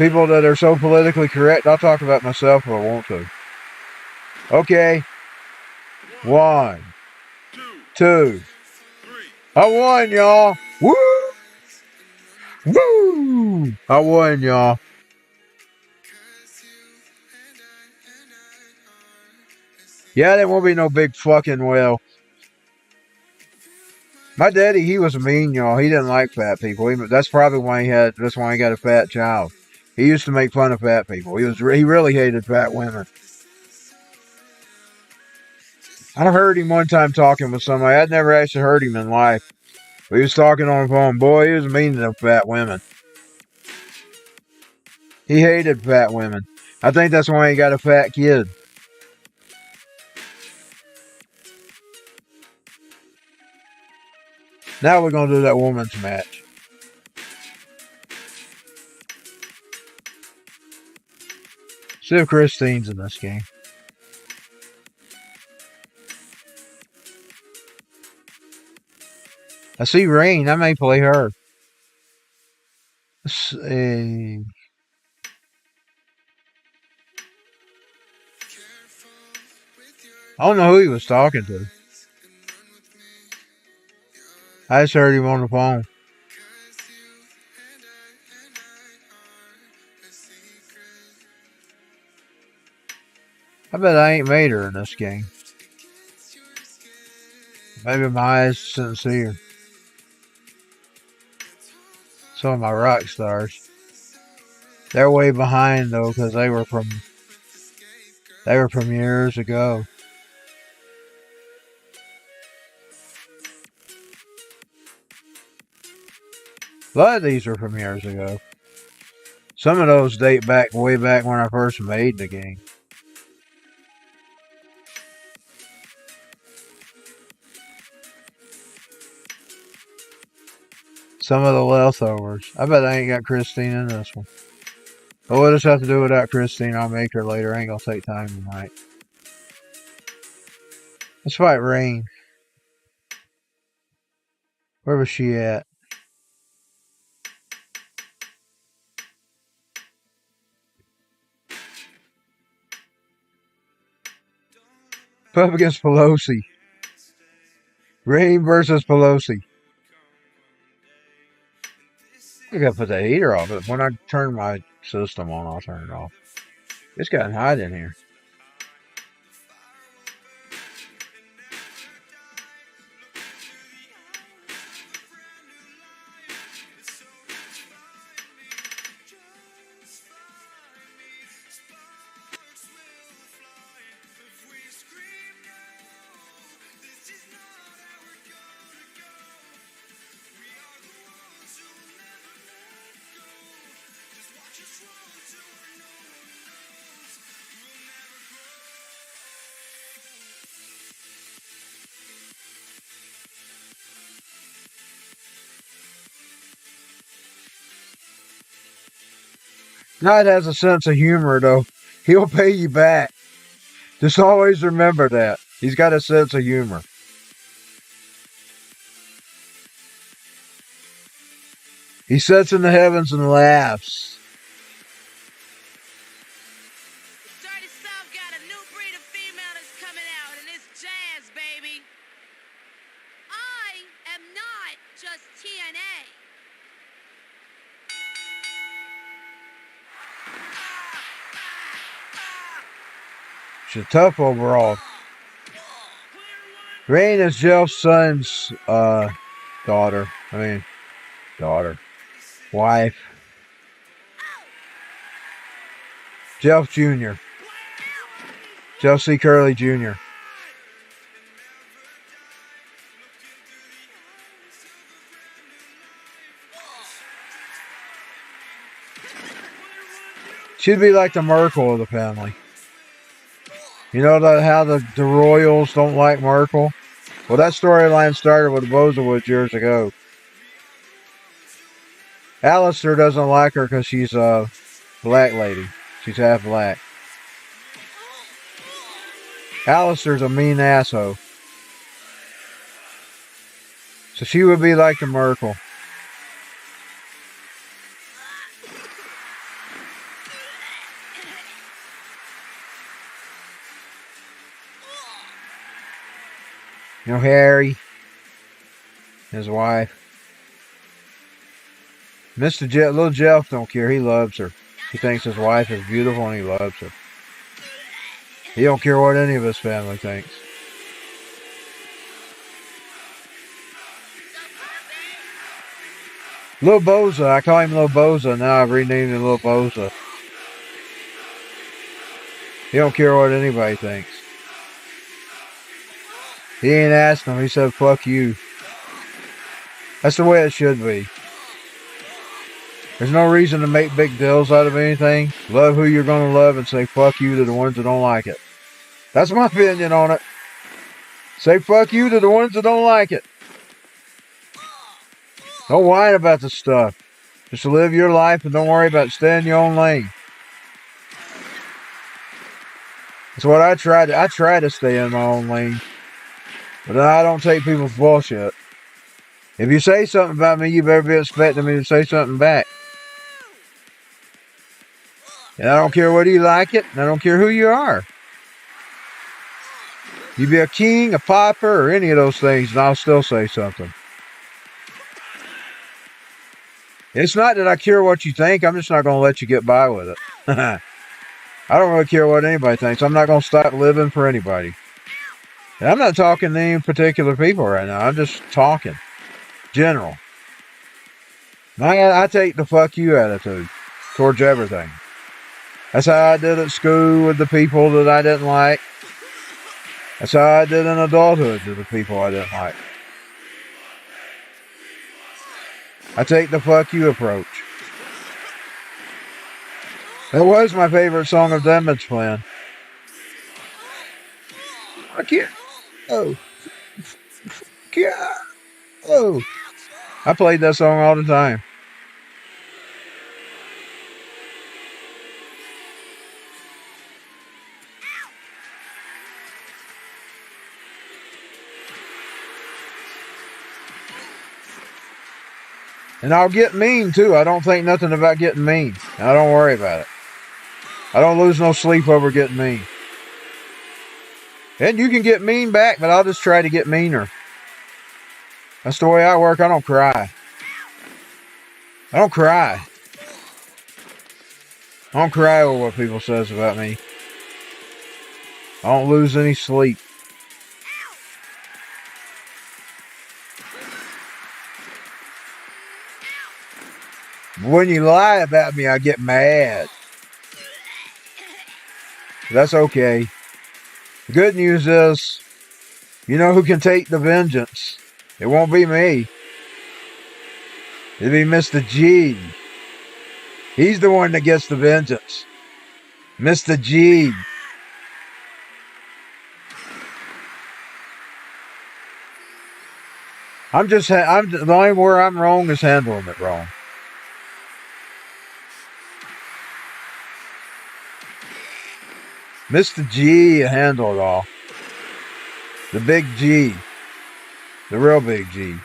B: People that are so politically correct, I'll talk about myself if I want to. Okay. 1, 2. I won, y'all. Woo! Woo! I won, y'all. Yeah, there won't be no big fucking well. My daddy, he was mean, y'all. He didn't like fat people. That's probably why that's why he got a fat child. He used to make fun of fat people. He really hated fat women. I heard him one time talking with somebody. I'd never actually heard him in life. But he was talking on the phone. Boy, he was mean to fat women. He hated fat women. I think that's why he got a fat kid. Now we're going to do that woman's match. See if Christine's in this game. I see Rain. I may play her. Let's see. I don't know who he was talking to. I just heard him on the phone. I bet I ain't made her in this game. Maybe my eyes didn't see her. Some of my rock stars. They're way behind though, because they were from years ago. A lot of these are from years ago. Some of those date back way back when I first made the game. Some of the leftovers. I bet I ain't got Christine in this one. But we'll just have to do without Christine. I'll make her later. I ain't gonna take time tonight. Let's fight Rain. Where was she at? Put up against Pelosi. Rain versus Pelosi. I gotta put the heater off. But when I turn my system on, I'll turn it off. It's gotten hot in here. Knight has a sense of humor, though. He'll pay you back. Just always remember that. He's got a sense of humor. He sits in the heavens and laughs.
E: Dirty South got a new breed of female that's coming out, and it's jazz, baby. I am not just TNA.
B: She's tough overall. Rain is Jeff's son's daughter. Wife. Jeff Jr. Jeff C. Curley Jr. She'd be like the Merkel of the family. You know how the royals don't like Merkel? Well, that storyline started with Bozowitz years ago. Alistair doesn't like her because she's a black lady. She's half black. Alistair's a mean asshole. So she would be like the Merkel. You know, Harry, his wife. Mr. Jeff, little Jeff don't care. He loves her. He thinks his wife is beautiful and he loves her. He don't care what any of his family thinks. Little Boza, I call him Little Boza. Now I've renamed him Little Boza. He don't care what anybody thinks. He ain't asked him. He said, fuck you. That's the way it should be. There's no reason to make big deals out of anything. Love who you're going to love and say fuck you to the ones that don't like it. That's my opinion on it. Say fuck you to the ones that don't like it. Don't whine about the stuff. Just live your life and don't worry about staying in your own lane. That's what I try to. I try to stay in my own lane. But I don't take people's bullshit. If you say something about me, you better be expecting me to say something back. And I don't care whether you like it, and I don't care who you are. You be a king, a pauper, or any of those things, and I'll still say something. It's not that I care what you think. I'm just not going to let you get by with it. I don't really care what anybody thinks. I'm not going to stop living for anybody. And I'm not talking to any particular people right now. I'm just talking. General. I take the fuck you attitude towards everything. That's how I did at school with the people that I didn't like. That's how I did in adulthood to the people I didn't like. I take the fuck you approach. That was my favorite song of Demon's Plan. I can't. Oh. Oh. I played that song all the time. And I'll get mean too. I don't think nothing about getting mean. I don't worry about it. I don't lose no sleep over getting mean. And you can get mean back, but I'll just try to get meaner. That's the way I work. I don't cry. I don't cry. I don't cry over what people says about me. I don't lose any sleep. When you lie about me, I get mad. That's okay. The good news is, you know who can take the vengeance? It won't be me. It'll be Mr. G. He's the one that gets the vengeance. Mr. G. I'm the only where I'm wrong is handling it wrong. Mr. G handled it all. The big G. The real big G.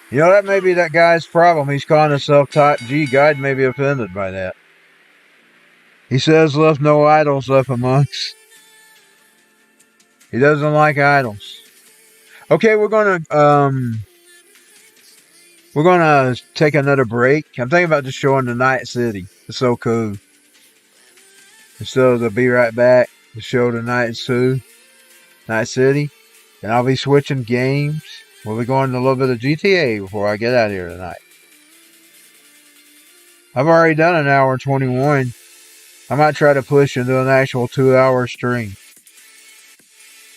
B: You know, that may be that guy's problem. He's calling himself Top G. God may be offended by that. He says left no idols left amongst. He doesn't like idols. Okay, we're gonna take another break. I'm thinking about just showing the Night City. It's so cool. Instead of the Be Right Back, the show the Night City. And I'll be switching games. We'll be going to a little bit of GTA before I get out of here tonight. I've already done an hour and 21. I might try to push into an actual 2-hour stream.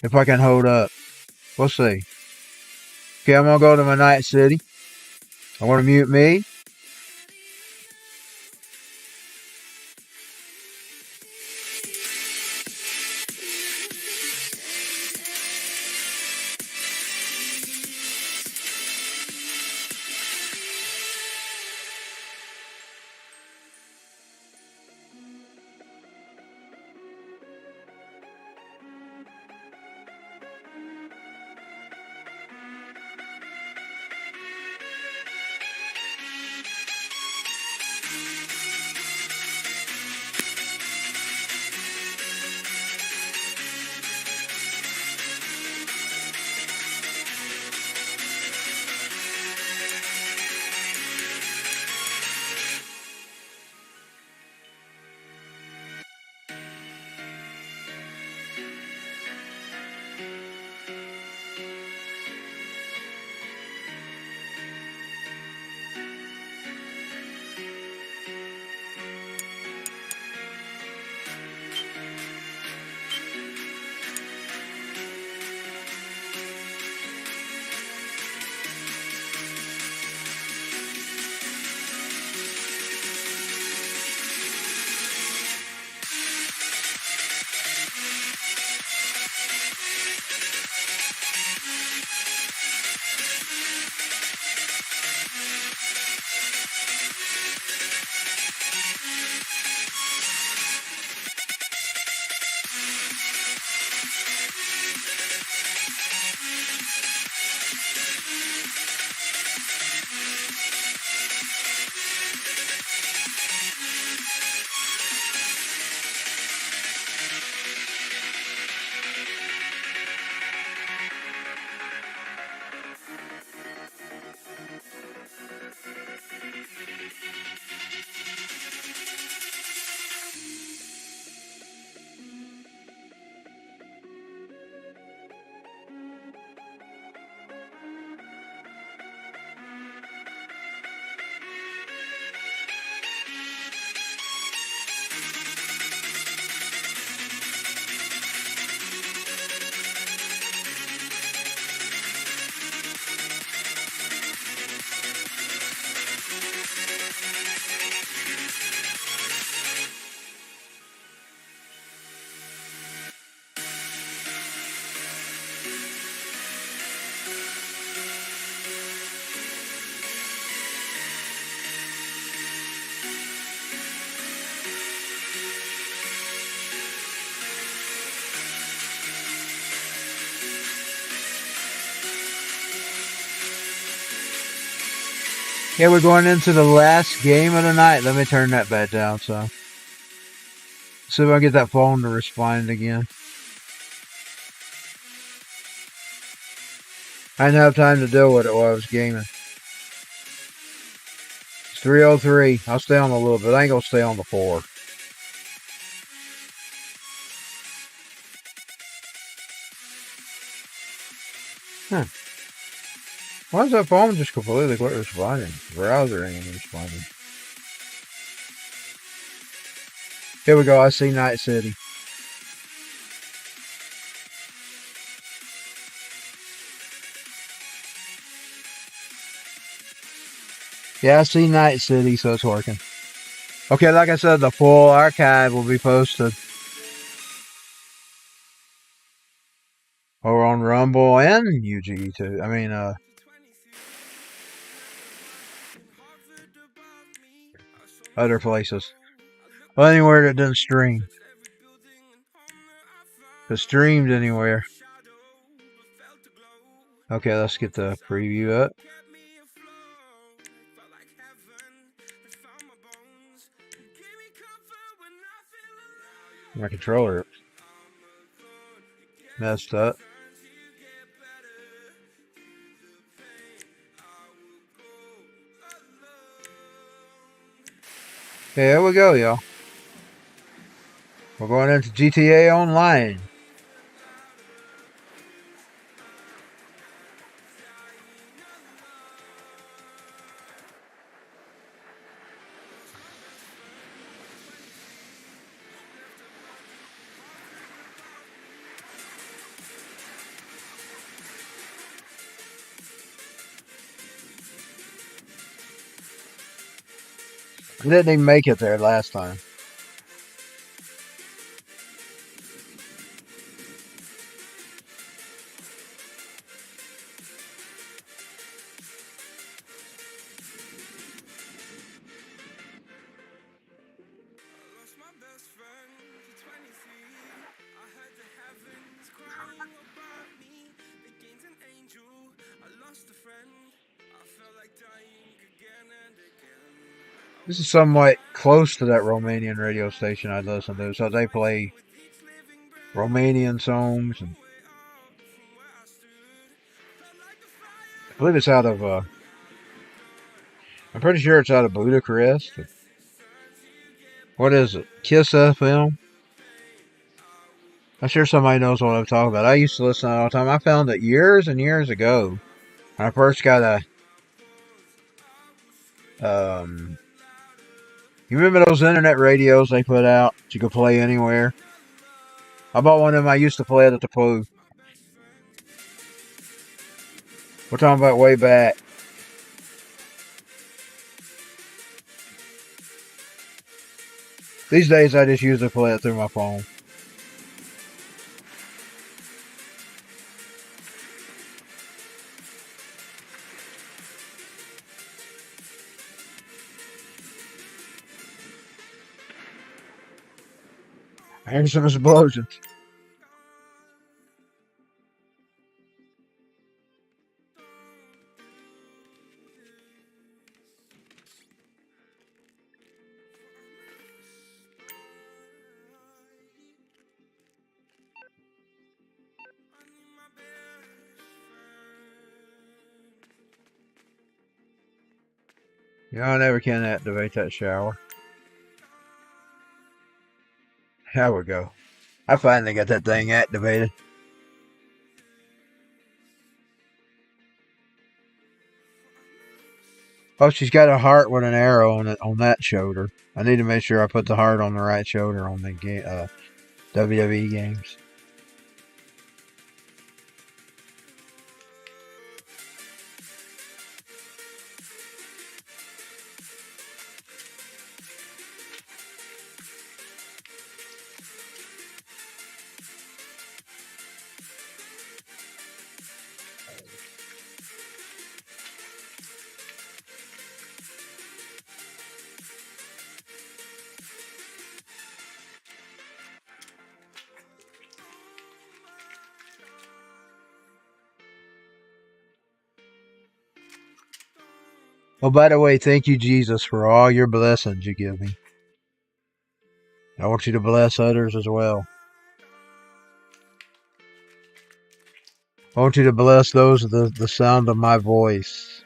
B: If I can hold up. We'll see. Okay, I'm going to go to my Night City. I want to mute me. Yeah, we're going into the last game of the night. Let me turn that back down, so. See if I can get that phone to respond again. I didn't have time to deal with it while I was gaming. It's 3:03. I'll stay on a little bit. I ain't gonna stay on the 4. Why is that phone just completely quit responding? Browser ain't responding. Here we go. I see Night City. Yeah, I see Night City, so it's working. Okay, like I said, the full archive will be posted over on Rumble and UGE2. I mean, other places. Well, anywhere that doesn't stream. If it's streamed anywhere. Okay, let's get the preview up. My controller messed up. Okay, here we go, y'all. We're going into GTA Online. I didn't even make it there last time. This is somewhat close to that Romanian radio station I listen to, so they play Romanian songs. And I believe it's out of, I'm pretty sure it's out of Bucharest. What is it? Kiss FM? I'm sure somebody knows what I'm talking about. I used to listen to it all the time. I found it years and years ago when I first got you remember those internet radios they put out that you could play anywhere? I bought one of them. I used to play it at the pool. We're talking about way back. These days I just usually play it through my phone. I hear some explosions. I never can activate that shower. There we go. I finally got that thing activated. Oh, she's got a heart with an arrow on it on that shoulder. I need to make sure I put the heart on the right shoulder on the WWE games. Oh, by the way, thank you, Jesus, for all your blessings you give me. I want you to bless others as well. I want you to bless those with the sound of my voice.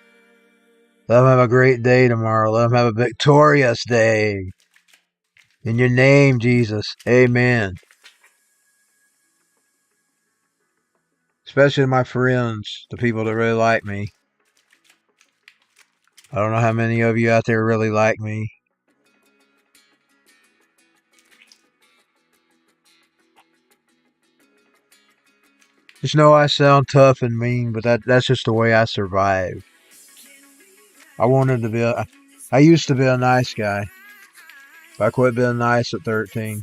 B: Let them have a great day tomorrow. Let them have a victorious day. In your name, Jesus. Amen. Especially my friends, the people that really like me. I don't know how many of you out there really like me. Just know I sound tough and mean, but that's just the way I survive. I used to be a nice guy. I quit being nice at 13.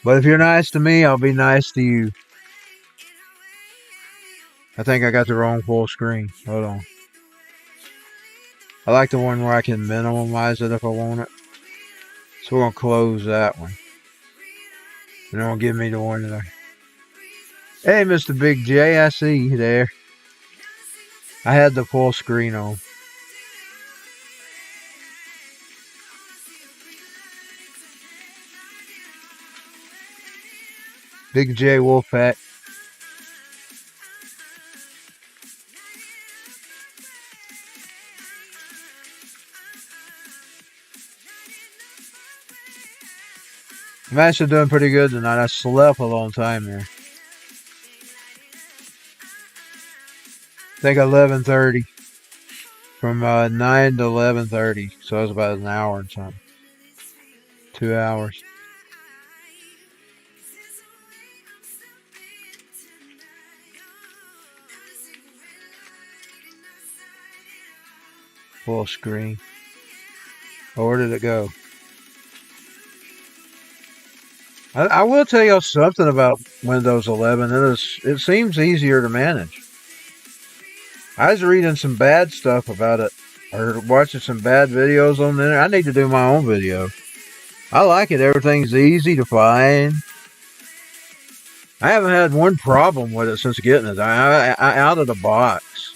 B: But if you're nice to me, I'll be nice to you. I think I got the wrong full screen. Hold on. I like the one where I can minimize it if I want it. So we're going to close that one. And then we'll give me the one that Hey, Mr. Big J, I see you there. I had the full screen on. Big J Wolfpack. I'm actually doing pretty good tonight. I slept a long time there. I think 11:30. From 9 to 11:30. So it was about an hour and something. 2 hours. Full screen. Oh, where did it go? I will tell you something about Windows 11. It seems easier to manage. I was reading some bad stuff about it, or watching some bad videos on the internet. I need to do my own video. I like it. Everything's easy to find. I haven't had one problem with it since getting it. I out of the box.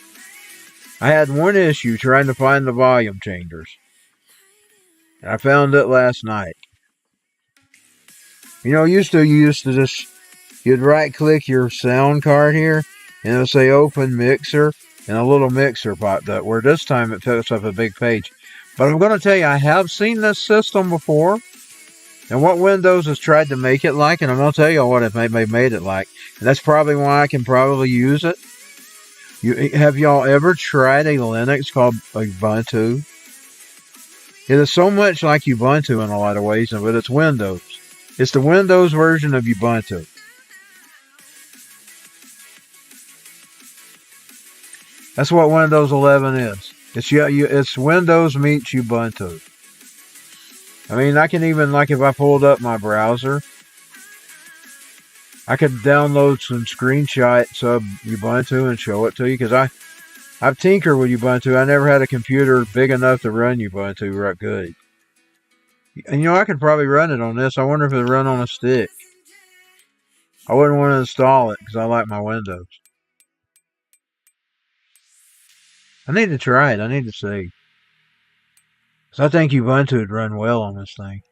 B: I had one issue trying to find the volume changers. And I found it last night. You used to just, you'd right click your sound card here, and it'll say open mixer, and a little mixer popped up, where this time it picks up a big page. But I'm going to tell you, I have seen this system before, and what Windows has tried to make it like, and I'm going to tell you what it made it like. And that's probably why I can probably use it. Have y'all ever tried a Linux called Ubuntu? It is so much like Ubuntu in a lot of ways, but it's Windows. It's the Windows version of Ubuntu. That's what Windows 11 is. It's Windows meets Ubuntu. I mean, I can even, like, if I pulled up my browser, I could download some screenshots of Ubuntu and show it to you, because I've tinkered with Ubuntu. I never had a computer big enough to run Ubuntu right good. And I could probably run it on this. I wonder if it'd run on a stick. I wouldn't want to install it because I like my Windows. I need to try it. I need to see. Because I think Ubuntu would run well on this thing.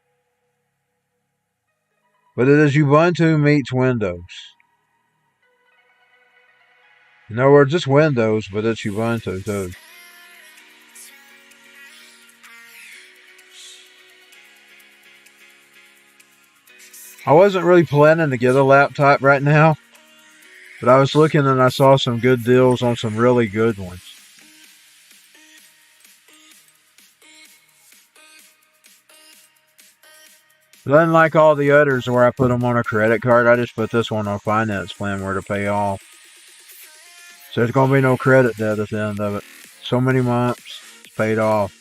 B: But it is Ubuntu meets Windows. In other words, it's Windows, but it's Ubuntu too. I wasn't really planning to get a laptop right now, but I was looking and I saw some good deals on some really good ones. But unlike all the others where I put them on a credit card, I just put this one on finance plan where to pay off. So there's going to be no credit debt at the end of it. So many months, it's paid off.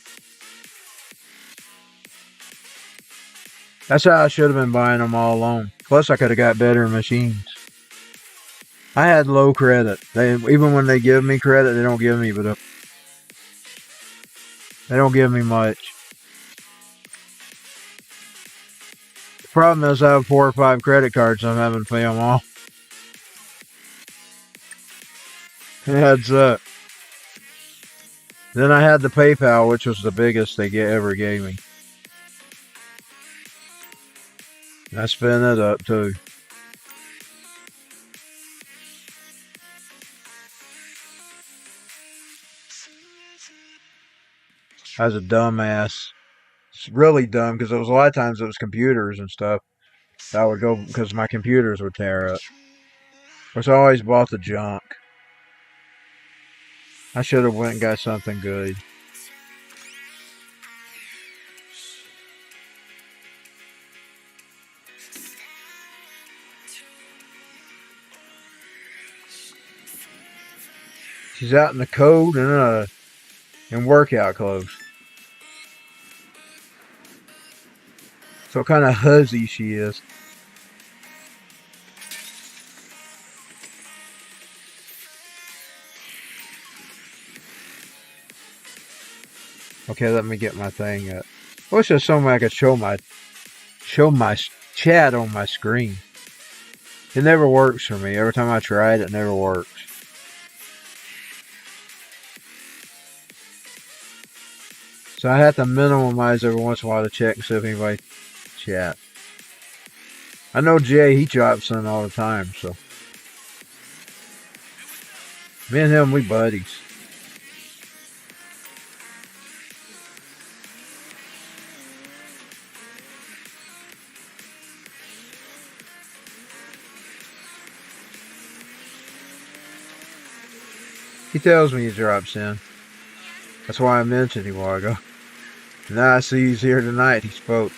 B: That's how I should have been buying them all along. Plus, I could have got better machines. I had low credit. Even when they give me credit, they don't give me they don't give me much. The problem is I have 4 or 5 credit cards. I'm having to pay them off. Heads up. Then I had the PayPal, which was the biggest they ever gave me. And I spent it up too. I was a dumbass. It's really dumb because it was a lot of times it was computers and stuff. I would go because my computers would tear up. Which I always bought the junk. I should have went and got something good. She's out in the cold and in workout clothes. So what kind of huzzy she is. Okay, let me get my thing up. I wish there was something I could show my chat on my screen. It never works for me. Every time I try it, it never works. So I have to minimize every once in a while to check and see if anybody chat. I know Jay, he drops in all the time, so. Me and him, we buddies. He tells me he drops in. That's why I mentioned him a while ago. Now I see he's here tonight. He spoke.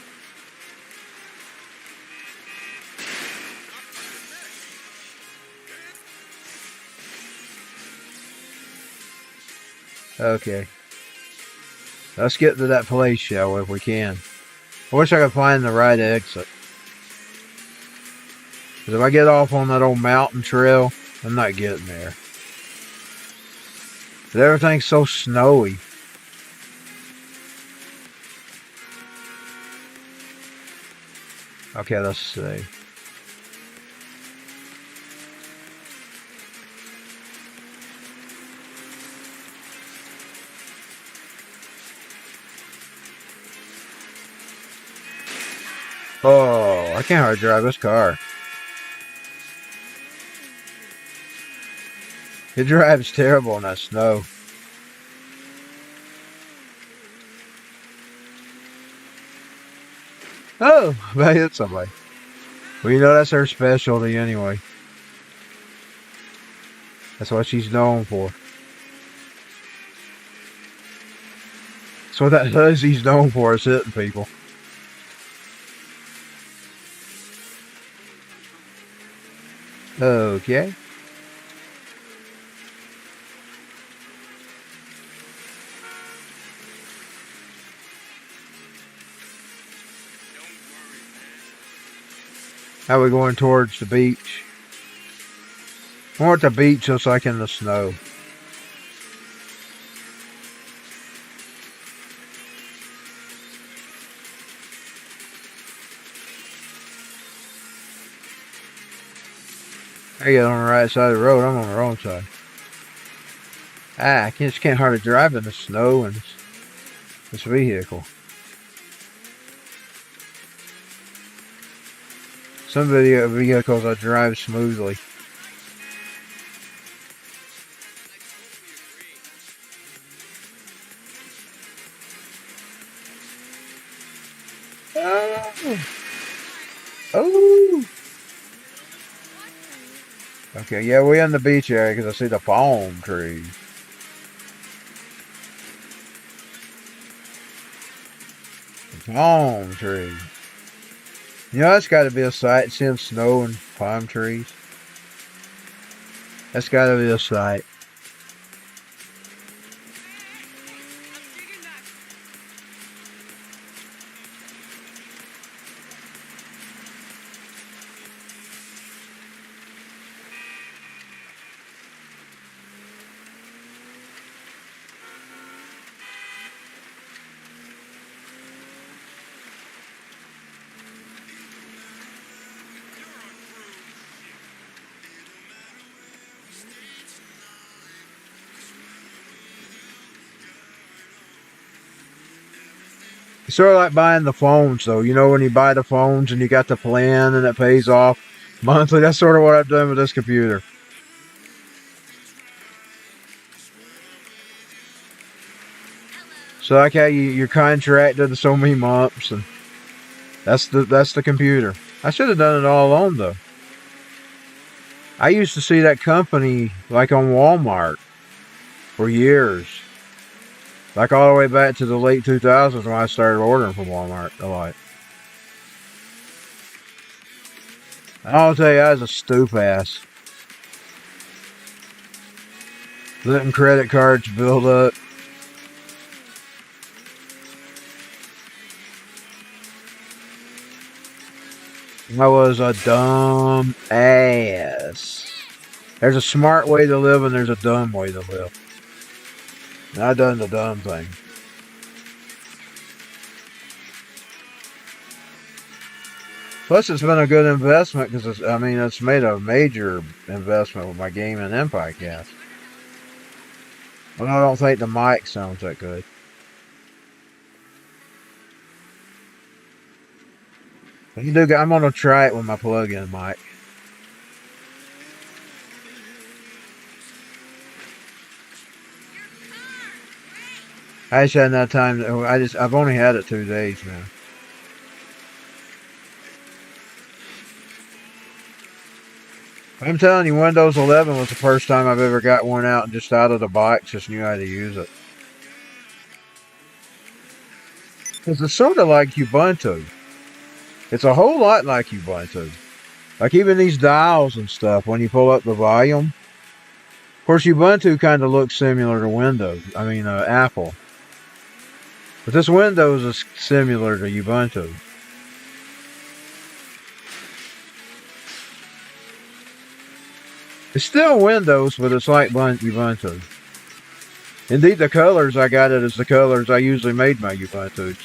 B: Okay. Let's get to that place, shall we, if we can. I wish I could find the right exit. Because if I get off on that old mountain trail, I'm not getting there. But everything's so snowy. Okay, let's see. Oh, I can't hardly drive this car. It drives terrible in that snow. Oh, I hit somebody. Well, you know that's her specialty anyway. That's what she's known for. That's what that huzzy's known for, is hitting people. Okay. How we going towards the beach? More at the beach just like in the snow. I get on the right side of the road. I'm on the wrong side. I just can't hardly drive in the snow and this vehicle. Some vehicles I drive smoothly. Oh. Okay, yeah, we're in the beach area because I see the palm trees. The palm trees. You know, that's got to be a sight, seeing snow and palm trees. That's got to be a sight. sort of like buying the phones, though. You know, when you buy the phones and you got the plan and it pays off monthly. That's sort of what I've done with this computer. So like how you're contracted to so many months, and that's the computer. I should have done it all alone, though. I used to see that company like on Walmart for years. Like all the way back to the late 2000s when I started ordering from Walmart a lot. I'll tell you, I was a stoop ass. Letting credit cards build up. I was a dumb ass. There's a smart way to live and there's a dumb way to live. And I done the dumb thing. Plus, it's been a good investment because it's made a major investment with my gaming and podcast. Well, I don't think the mic sounds that good. I'm gonna try it with my plug-in mic. I just hadn't had time. I've only had it 2 days now. I'm telling you, Windows 11 was the first time I've ever got one out and just out of the box just knew how to use it. Because it's sort of like Ubuntu. It's a whole lot like Ubuntu. Like even these dials and stuff, when you pull up the volume. Of course, Ubuntu kind of looks similar to Windows. Apple. But this Windows is similar to Ubuntu. It's still Windows, but it's like Ubuntu. Indeed, the colors I got it as the colors I usually made my Ubuntus.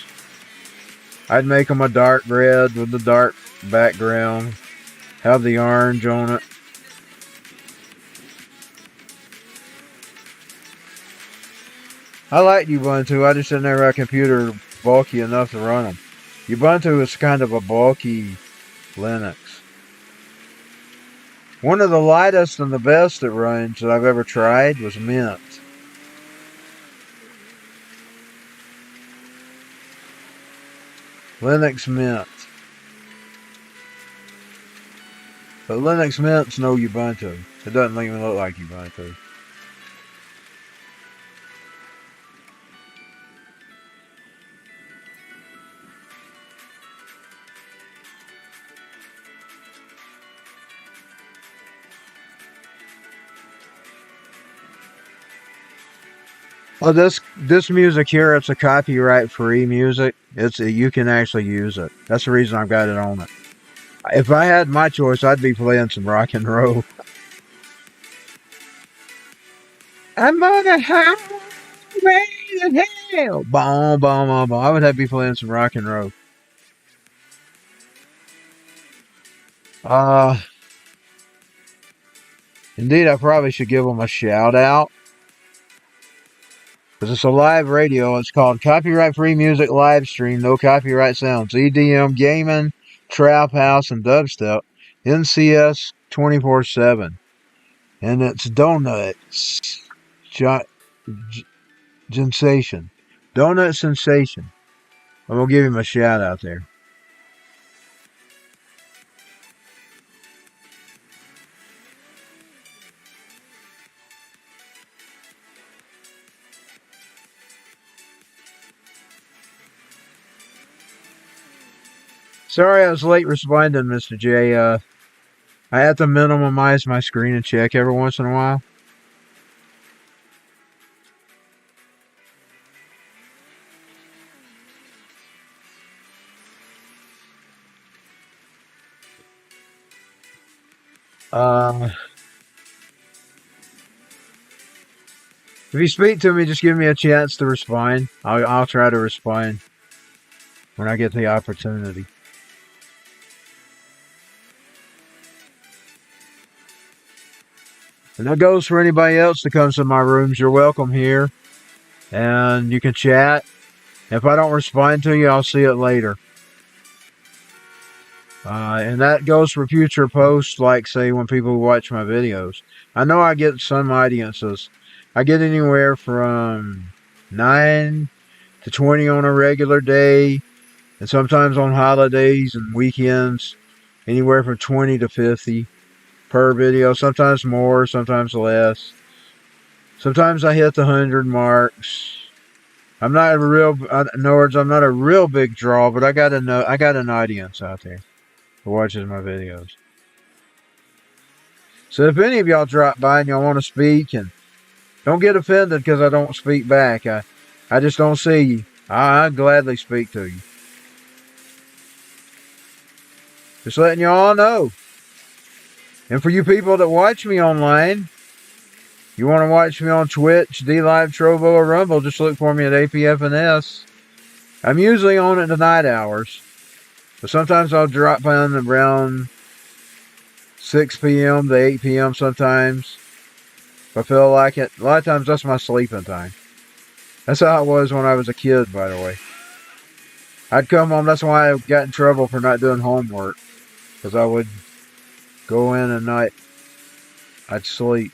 B: I'd make them a dark red with the dark background. Have the orange on it. I like Ubuntu. I just didn't have a computer bulky enough to run them. Ubuntu is kind of a bulky Linux. One of the lightest and the best it runs that I've ever tried was Mint. Linux Mint. But Linux Mint's no Ubuntu. It doesn't even look like Ubuntu. Well, this music here, it's a copyright-free music. You can actually use it. That's the reason I've got it on it. If I had my choice, I'd be playing some rock and roll. I'm on a highway to hell. Boom, boom, boom, boom. I would have to be playing some rock and roll. Indeed, I probably should give them a shout out. Because it's a live radio. It's called Copyright Free Music Live Stream. No copyright sounds. EDM, gaming, trap house, and dubstep. NCS 24/7. And it's Donuts. Sensation. Donut Sensation. I'm going to give him a shout out there. Sorry I was late responding, Mr. J. I have to minimize my screen and check every once in a while. If you speak to me, just give me a chance to respond. I'll try to respond when I get the opportunity. And that goes for anybody else that comes to my rooms. You're welcome here. And you can chat. If I don't respond to you, I'll see it later. And that goes for future posts, like, say, when people watch my videos. I know I get some audiences. I get anywhere from 9 to 20 on a regular day, and sometimes on holidays and weekends, anywhere from 20 to 50 per video. Sometimes more, sometimes less. Sometimes I hit the 100 marks. I'm not a real, in other words, I'm not a real big draw, but I got an audience out there who watches my videos. So if any of y'all drop by and y'all want to speak, and don't get offended because I don't speak back. I just don't see you. I'd gladly speak to you. Just letting y'all know. And for you people that watch me online, you want to watch me on Twitch, D-Live, Trovo, or Rumble, just look for me at apfns. I'm usually on at the night hours, but sometimes I'll drop in around 6 p.m. to 8 p.m. sometimes. If I feel like it. A lot of times that's my sleeping time. That's how it was when I was a kid, by the way. I'd come home. That's why I got in trouble for not doing homework. Because I would go in at night. I'd sleep.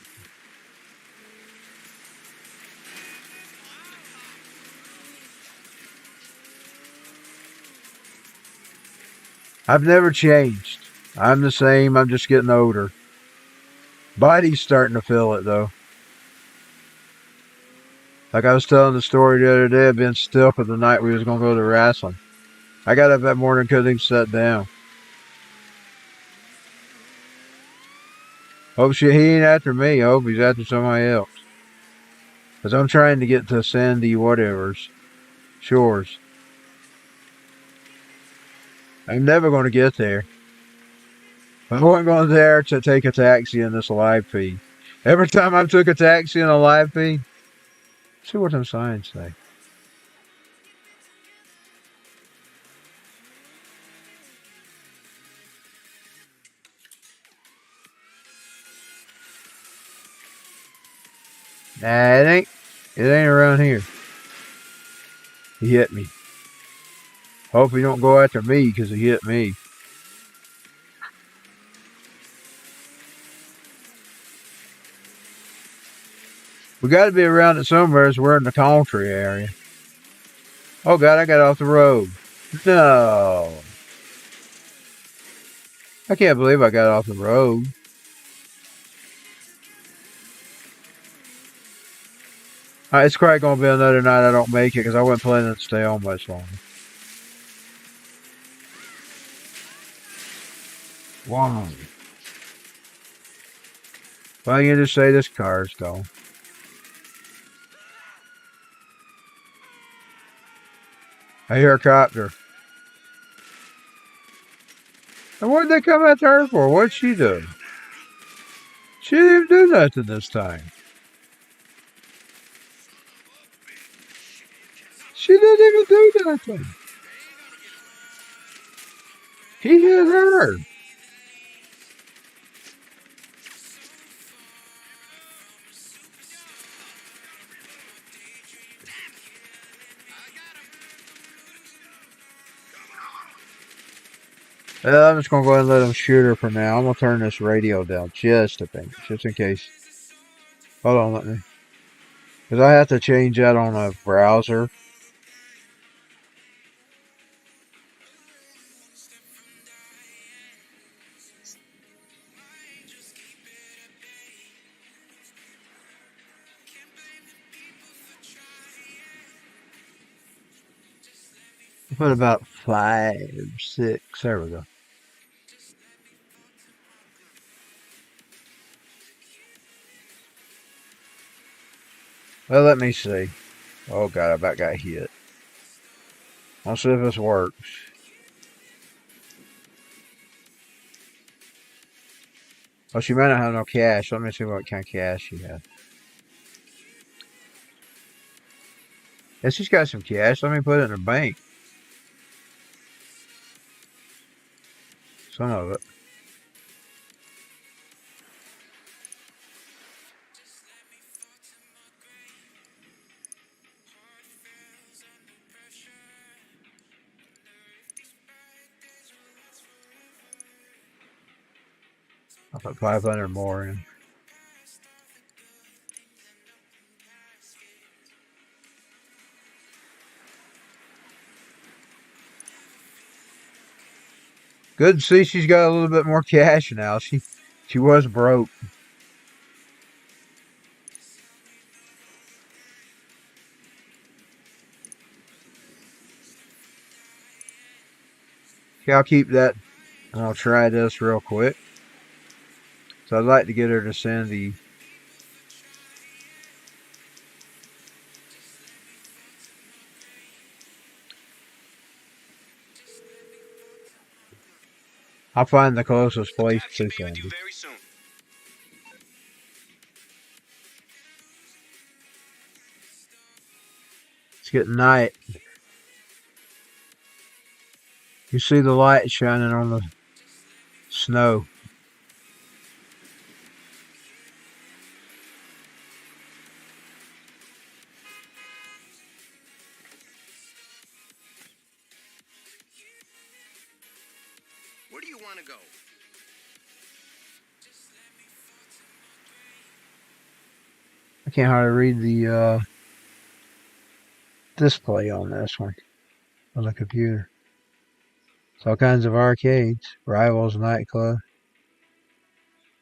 B: I've never changed. I'm the same. I'm just getting older. Body's starting to feel it, though. Like I was telling the story the other day, I've been still for the night we was going to go to wrestling. I got up that morning, couldn't even sit down. Hope he ain't after me. I hope he's after somebody else. Because I'm trying to get to Sandy whatever's. Shores. I'm never going to get there. I wasn't going there to take a taxi in this live feed. Every time I took a taxi in a live feed, see what them signs say. Nah, it ain't. It ain't around here. He hit me. Hope he don't go after me because he hit me. We got to be around it somewhere as we're in the country area. Oh, God, I got off the road. No. I can't believe I got off the road. It's probably going to be another night I don't make it because I wasn't planning to stay on much longer. Wow. Well, you just say this car's gone. I hear a copter. And what did they come after her for? What'd she do? She didn't even do nothing this time. She didn't even do nothing. He hit her. I'm just going to go ahead and let him shoot her for now. I'm going to turn this radio down just a bit, just in case. Hold on, let me. Because I have to change that on a browser. Put about 5, 6. There we go. Well, let me see. Oh, God, I about got hit. I'll see if this works. Oh, she might not have no cash. Let me see what kind of cash she has. Yeah, she's got some cash. Let me put it in her bank. Some of it. I'll put 500 more in. Good to see she's got a little bit more cash now. She was broke. Okay, I'll keep that. And I'll try this real quick. So I'd like to get her to send the. I'll find the closest place to send it.
D: very soon.
B: It's getting night. You see the light shining on the snow.
D: Where do you want to go?
B: I can't hardly read the display on this one on the computer. It's all kinds of arcades. Rivals nightclub.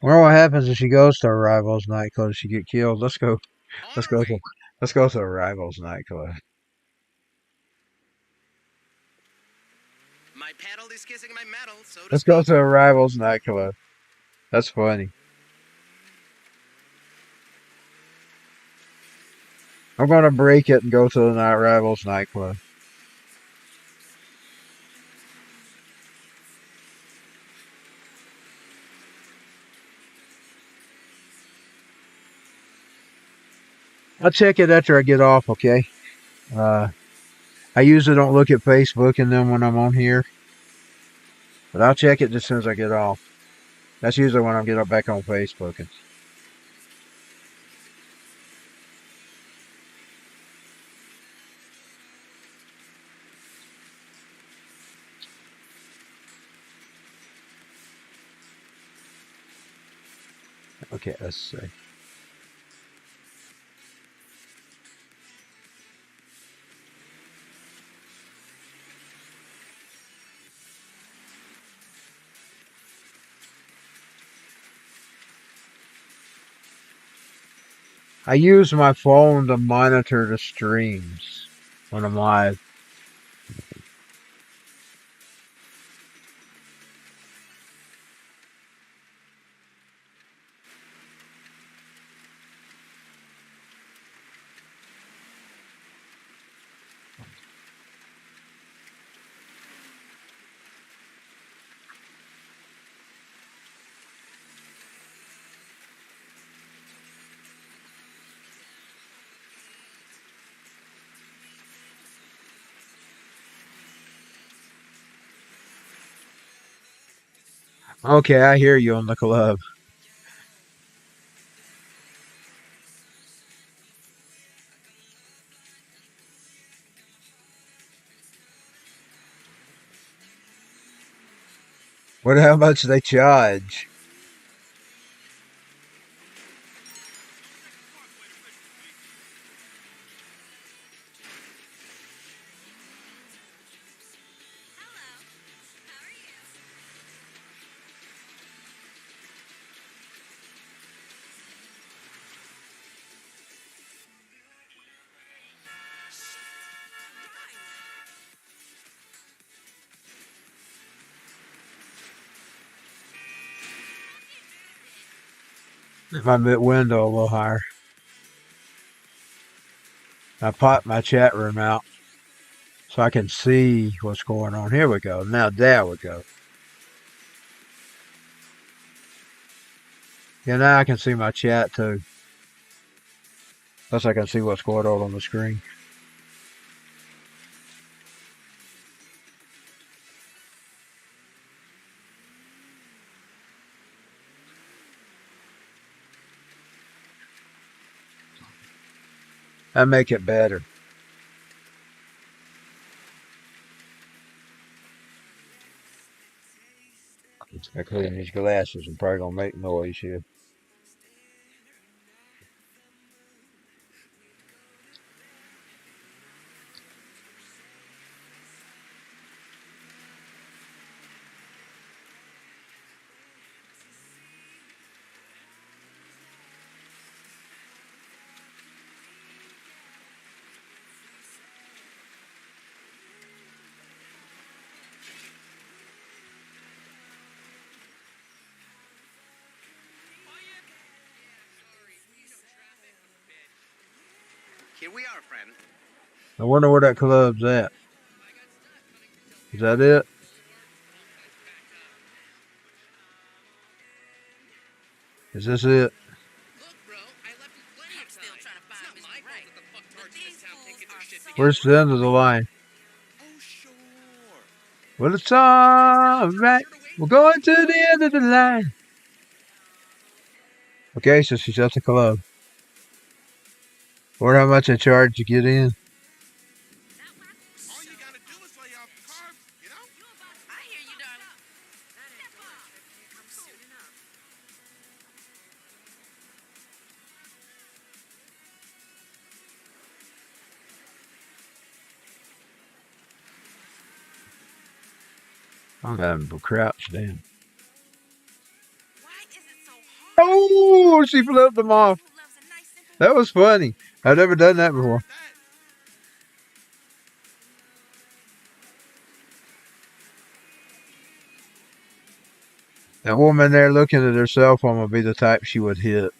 B: I wonder what happens if she goes to a Rivals nightclub. Does she get killed? Let's go. Let's go to. Let's go to a Rivals nightclub.
D: My paddle is kissing my metal, so to
B: Let's
D: speak.
B: go to a Rivals nightclub. That's funny. I'm gonna break it and go to the Rivals nightclub. I'll check it after I get off, okay? I usually don't look at Facebook and then when I'm on here. But I'll check it as soon as I get off. That's usually when I get back on Facebook. Okay, let's see. I use my phone to monitor the streams when I'm live. Okay, I hear you on the club. What? How much they charge? My window a little higher. I popped my chat room out so I can see what's going on. Here we go. Now there we go. Yeah, now I can see my chat too. Plus I can see what's going on the screen. I make it better. I clean these glasses. I'm probably gonna make noise here.
D: Here we are, friend.
B: I wonder where that club's at. Is that it? Is this it?
D: Look, bro, I left you plenty
E: I'm
D: of
E: still
D: time.
E: trying to
D: It's
E: find
D: not my
E: Mr.
D: fault
E: Right.
D: that the
E: But
D: fucktards in
E: these
D: this town can't
E: fools
D: get their
E: are
D: shit together.
B: Where's the end of the line?
D: Oh, sure.
B: Well, it's all right. We're going to the end of the line. Okay, so she's at the club. Wonder how much they charge to get in.
D: All you gotta do is lay off carbs, you know?
E: I hear you, darling.
B: I'm having to crouch down.
E: Why is it so hard?
B: Oh, she flipped them off.
E: Who loves a nice simple
B: That was funny. I've never done that before.
D: That.
B: That woman there looking at her cell phone would be the type she would hit.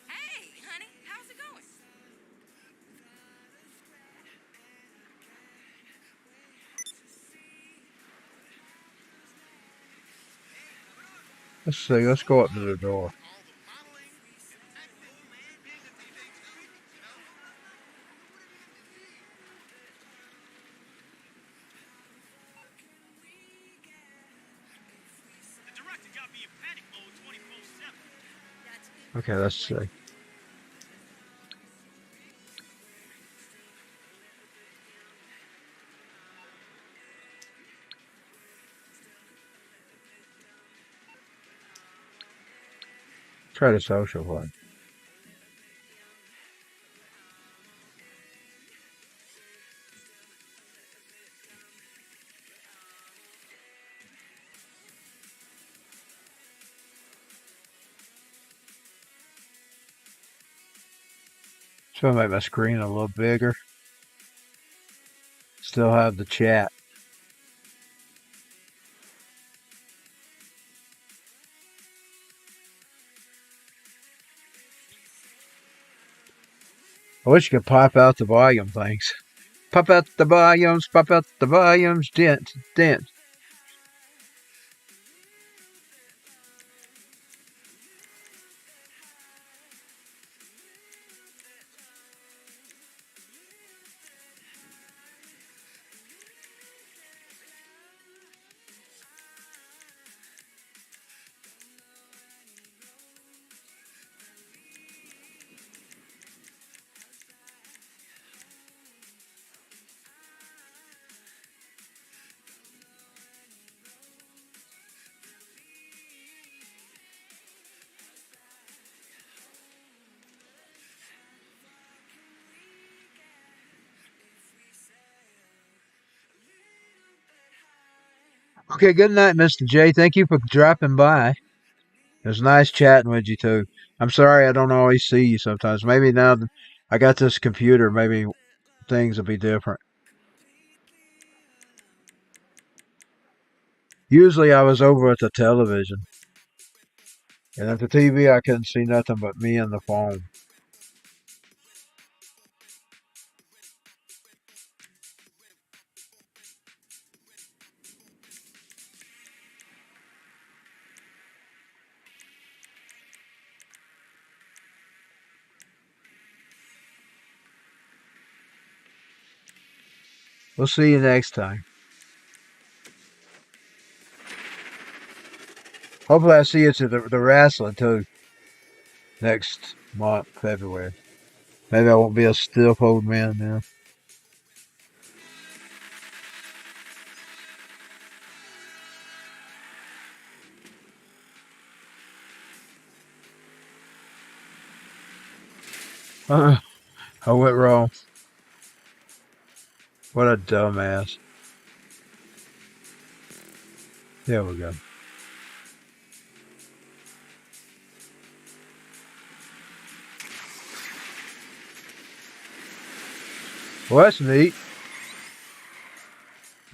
E: Hey, honey, how's it going?
B: Let's see. Let's go up to the door.
D: All the modeling and acting and being a teenage creep, you know? The director got me in panic mode 24/7.
B: Okay, let's see. Try the social one. Try to make my screen a little bigger. Still have the chat. I wish you could pop out the volume things. Pop out the volumes, pop out the volumes, dent, dent. Okay, good night, Mr. J. Thank you for dropping by. It was nice chatting with you, too. I'm sorry I don't always see you sometimes. Maybe now that I got this computer, maybe things will be different. Usually I was over at the television. And at the TV, I couldn't see nothing but me and the phone. We'll see you next time. Hopefully I see you to the wrestling too. Next month, February. Maybe I won't be a stiff old man now. I went wrong. What a dumbass. There we go. Well, that's neat.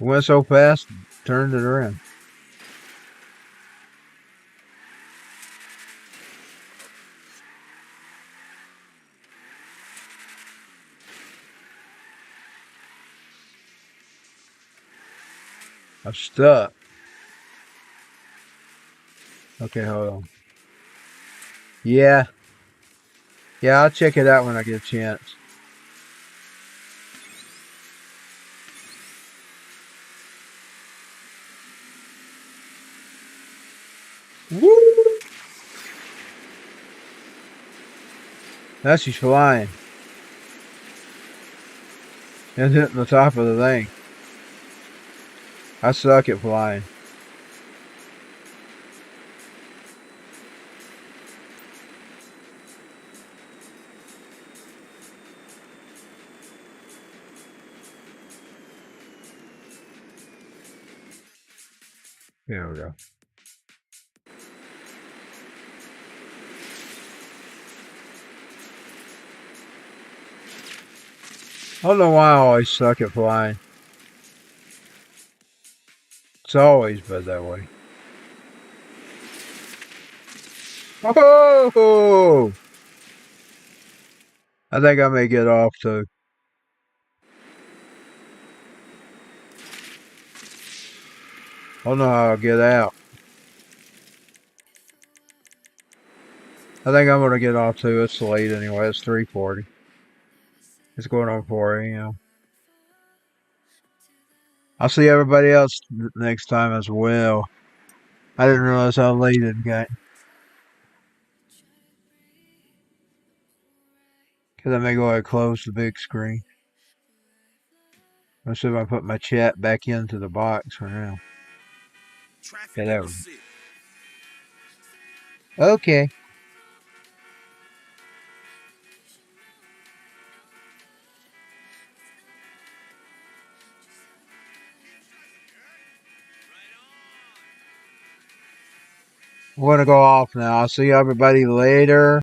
B: It went so fast, turned it around. I'm stuck. Okay, hold on. Yeah. Yeah, I'll check it out when I get a chance. Woo! Now she's flying. And hitting the top of the thing. I suck at flying. There we go. I don't know why I always suck at flying. It's always been that way. Oh! I think I may get off too. I don't know how I'll get out. I think I'm gonna get off too. It's late anyway. It's 3:40. It's going on 4 a.m. I'll see everybody else next time as well. I didn't realize how late it got. Because I may go ahead and close the big screen. Let's see if I put my chat back into the box for now. Yeah, there we go. Okay. I'm going to go off now. I'll see everybody later.